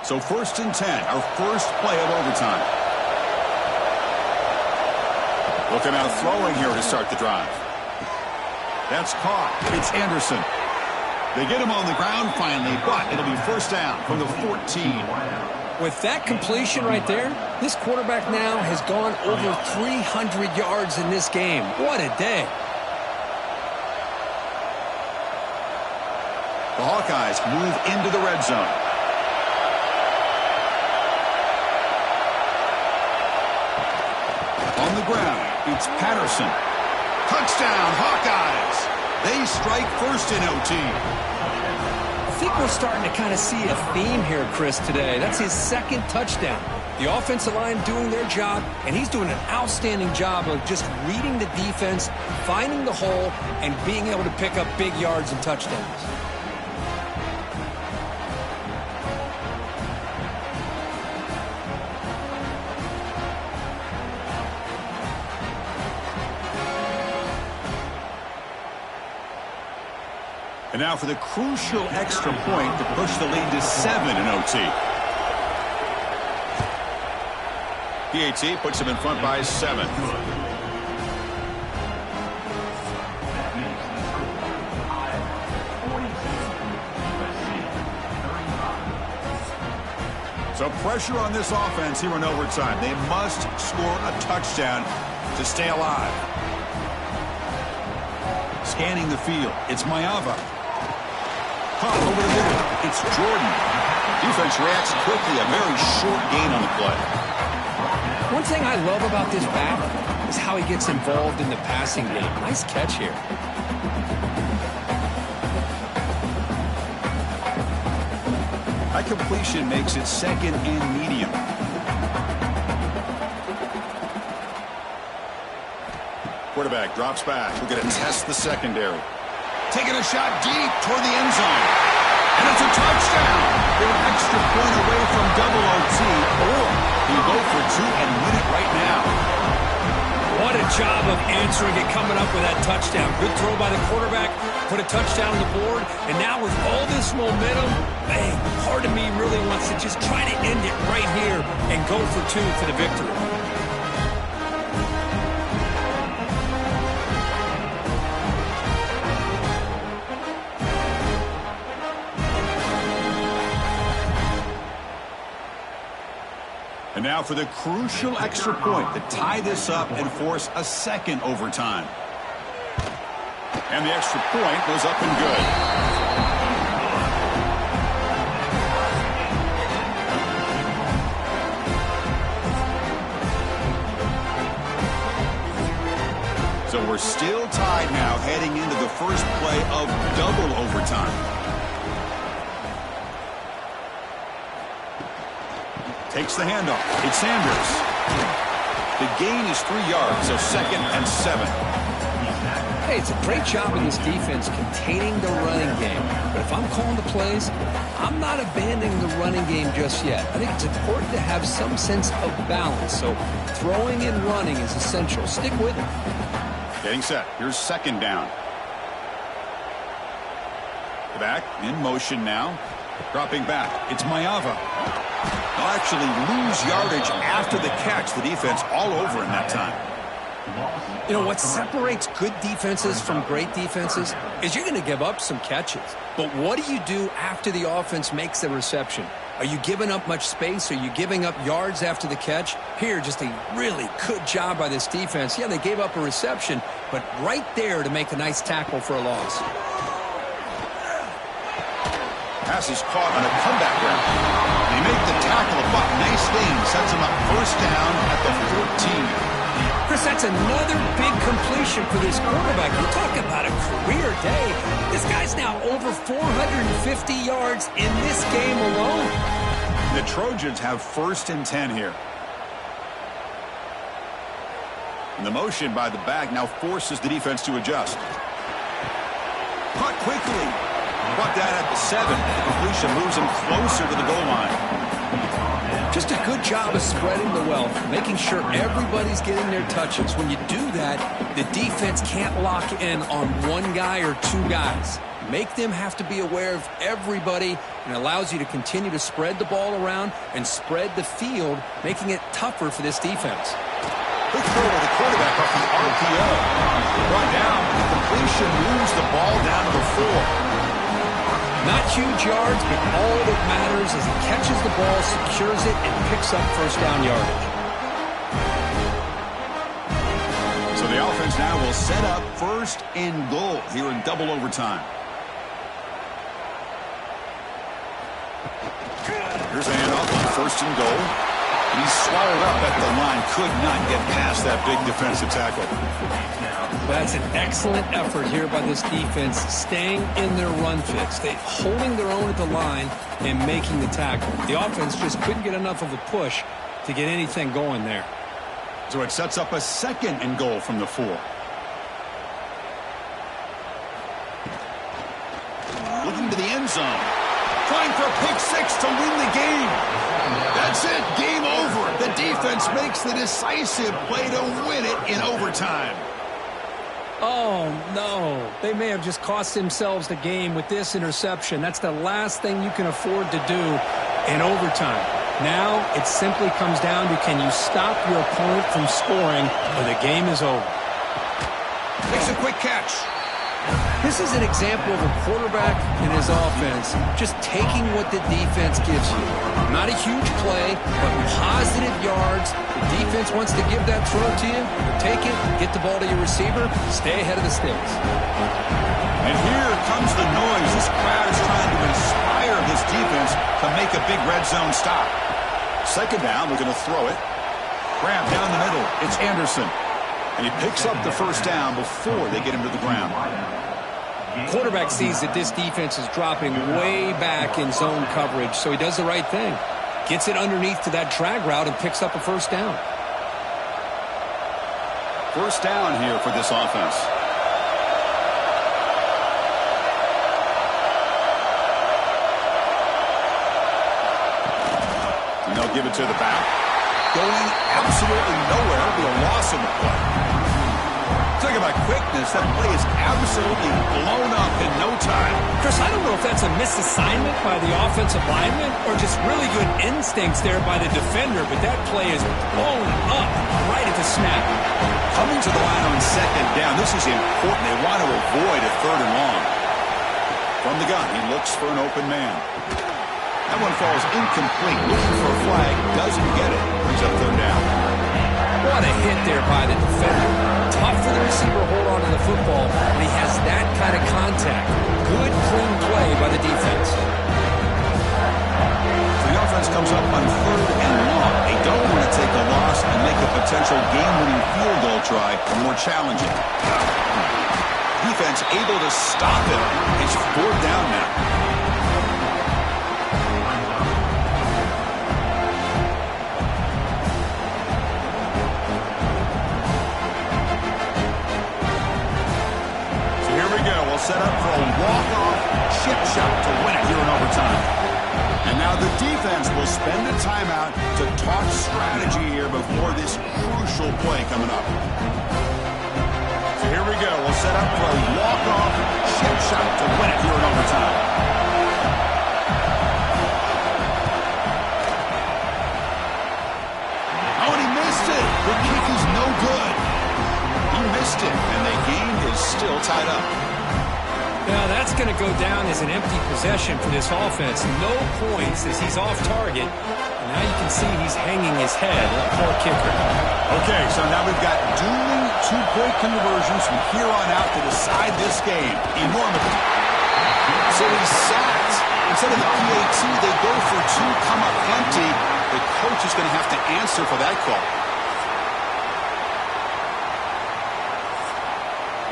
So 1st and 10, our first play of overtime. Looking out throwing here to start the drive. That's caught. It's Anderson. They get him on the ground finally, but it'll be first down from the 14.
With that completion right there, this quarterback now has gone over 300 yards in this game. What a day.
The Hawkeyes move into the red zone. On the ground, it's Patterson. Touchdown, Hawkeyes. They strike first in OT.
I think we're starting to kind of see a theme here, Chris, today. That's his second touchdown. The offensive line doing their job, and he's doing an outstanding job of just reading the defense, finding the hole, and being able to pick up big yards and touchdowns.
And now for the crucial extra point to push the lead to 7 in OT. PAT puts him in front by 7. So pressure on this offense here in overtime. They must score a touchdown to stay alive. Scanning the field, it's Mayava. Caught over the middle, it's Jordan. Defense reacts quickly, a very short gain on the play.
One thing I love about this back is how he gets involved in the passing game. Nice catch here.
That completion makes it 2nd and medium. Quarterback drops back. We're going to test the secondary. Taking a shot deep toward the end zone. And it's a touchdown. They're an extra point away from double OT, or you go for 2 and win it right now.
What a job of answering it, coming up with that touchdown. Good throw by the quarterback, put a touchdown on the board, and now with all this momentum, bang, part of me really wants to just try to end it right here and go for 2 for the victory.
And now for the crucial extra point to tie this up and force a 2nd overtime. And the extra point goes up and good. So we're still tied now heading into the first play of double overtime. Takes the handoff. It's Sanders. The gain is 3 yards, so 2nd and 7.
Hey, it's a great job in this defense containing the running game. But if I'm calling the plays, I'm not abandoning the running game just yet. I think it's important to have some sense of balance. So throwing and running is essential. Stick with it.
Getting set. Here's 2nd down. Back in motion now. Dropping back. It's Mayava. They'll actually lose yardage after the catch. The defense all over in that time.
You know, what separates good defenses from great defenses is you're going to give up some catches. But what do you do after the offense makes the reception? Are you giving up much space? Are you giving up yards after the catch? Here, just a really good job by this defense. Yeah, they gave up a reception, but right there to make a nice tackle for a loss.
Pass is caught on a comeback route. They make the tackle a buck. Nice thing. Sets him up 1st down at the 14.
Chris, that's another big completion for this quarterback. You talk about a career day. This guy's now over 450 yards in this game alone.
The Trojans have 1st and 10 here. And the motion by the back now forces the defense to adjust. Caught quickly. Brought that at the 7. The completion moves him closer to the goal line.
Just a good job of spreading the wealth, making sure everybody's getting their touches. When you do that, the defense can't lock in on 1 guy or 2 guys. Make them have to be aware of everybody, and allows you to continue to spread the ball around and spread the field, making it tougher for this defense.
Quick throw to the quarterback off the RPO. Brought down. The completion moves the ball down to the 4.
Not huge yards, but all that matters is he catches the ball, secures it, and picks up 1st down yardage.
So the offense now will set up 1st and goal here in double overtime. Here's a handoff on 1st and goal. He's swallowed up at the line. Could not get past that big defensive tackle.
That's an excellent effort here by this defense, staying in their run fits. They're holding their own at the line and making the tackle. The offense just couldn't get enough of a push to get anything going there.
So it sets up a 2nd and goal from the 4. Looking to the end zone. Trying for a pick 6 to win the game. That's it. Game over. The defense makes the decisive play to win it in overtime.
Oh, no. They may have just cost themselves the game with this interception. That's the last thing you can afford to do in overtime. Now it simply comes down to, can you stop your opponent from scoring, or the game is over.
Makes a quick catch.
This is an example of a quarterback and his offense just taking what the defense gives you. Not a huge play, but positive yards. The defense wants to give that throw to you. You take it, get the ball to your receiver, stay ahead of the sticks.
And here comes the noise. This crowd is trying to inspire this defense to make a big red zone stop. 2nd down, we're going to throw it. Grab down the middle. It's Anderson. And he picks up the 1st down before they get him to the ground.
Quarterback sees that this defense is dropping way back in zone coverage, so he does the right thing. Gets it underneath to that drag route and picks up a first down.
First down here for this offense. And they'll give it to the back. Going absolutely nowhere. It'll be a loss in the play. Talking about quickness, that play is absolutely blown up in no time.
Chris, I don't know if that's a misassignment by the offensive lineman or just really good instincts there by the defender, but that play is blown up right at the snap.
Coming to the line on second down, this is important. They want to avoid a third and long. From the gun, he looks for an open man. That one falls incomplete. Looking for a flag, doesn't get it. Brings up third down.
What a hit there by the defender. Tough for the receiver to hold on to the football, and he has that kind of contact. Good, clean play by the defense.
So the offense comes up on third and long. They don't want to take a loss and make a potential game-winning field goal try more challenging. Defense able to stop it. It's fourth down now. Set up for a walk-off chip shot to win it here in overtime. And now the defense will spend a timeout to talk strategy here before this crucial play coming up. So here we go. We'll set up for a walk-off chip shot to win it here in overtime. Oh, and he missed it. The kick is no good. He missed it, and the game is still tied up.
Now that's going to go down as an empty possession for this offense. No points as he's off target. And now you can see he's hanging his head. Poor kicker.
Okay, so now we've got dueling two-point conversions from here on out to decide this game. Enormous. So he's sacked. Instead of the PAT, they go for two, come up empty. The coach is going to have to answer for that call.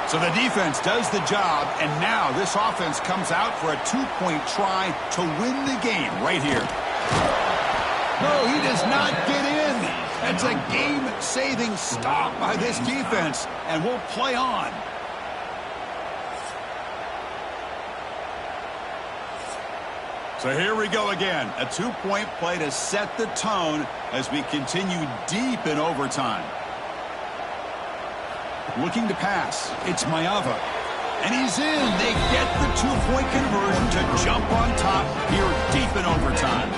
So the defense does the job, and now this offense comes out for a two-point try to win the game right here. No, he does not get in. That's a game-saving stop by this defense, and we'll play on. So here we go again. A two-point play to set the tone as we continue deep in overtime. Looking to pass. It's Maeva. And he's in. They get the two-point conversion to jump on top here deep in overtime.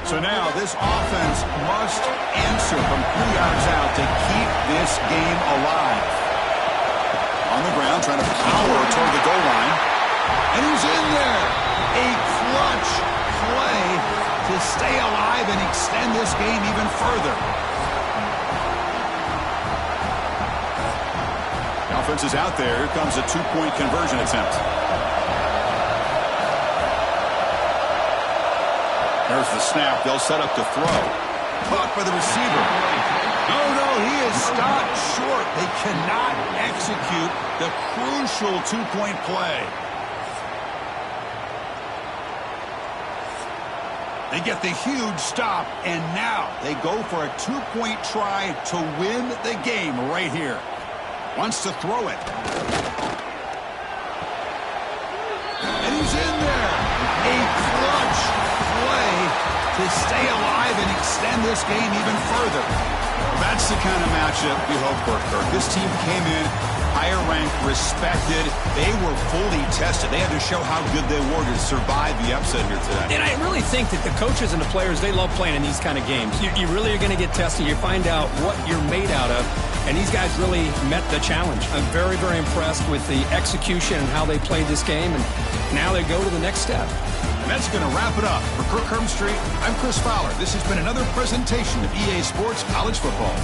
So now this offense must answer from 3 yards out to keep this game alive. On the ground, trying to power toward the goal line. And he's in there. A clutch play to stay alive and extend this game even further. The offense is out there. Here comes a two-point conversion attempt. There's the snap. They'll set up to throw. Caught by the receiver. No, he is stopped short. They cannot execute the crucial two-point play. They get the huge stop, and now they go for a two-point try to win the game right here. Wants to throw it. And he's in there. A clutch play to stay alive and extend this game even further. That's the kind of matchup you hope for, Kirk. This team came in higher ranked, respected. They were fully tested. They had to show how good they were to survive the upset here today.
And I really think that the coaches and the players, they love playing in these kind of games. You really are going to get tested. You find out what you're made out of. And these guys really met the challenge. I'm very, very impressed with the execution and how they played this game. And now they go to the next step.
And that's going to wrap it up. For Kirk Herbstreit, I'm Chris Fowler. This has been another presentation of EA Sports College Football.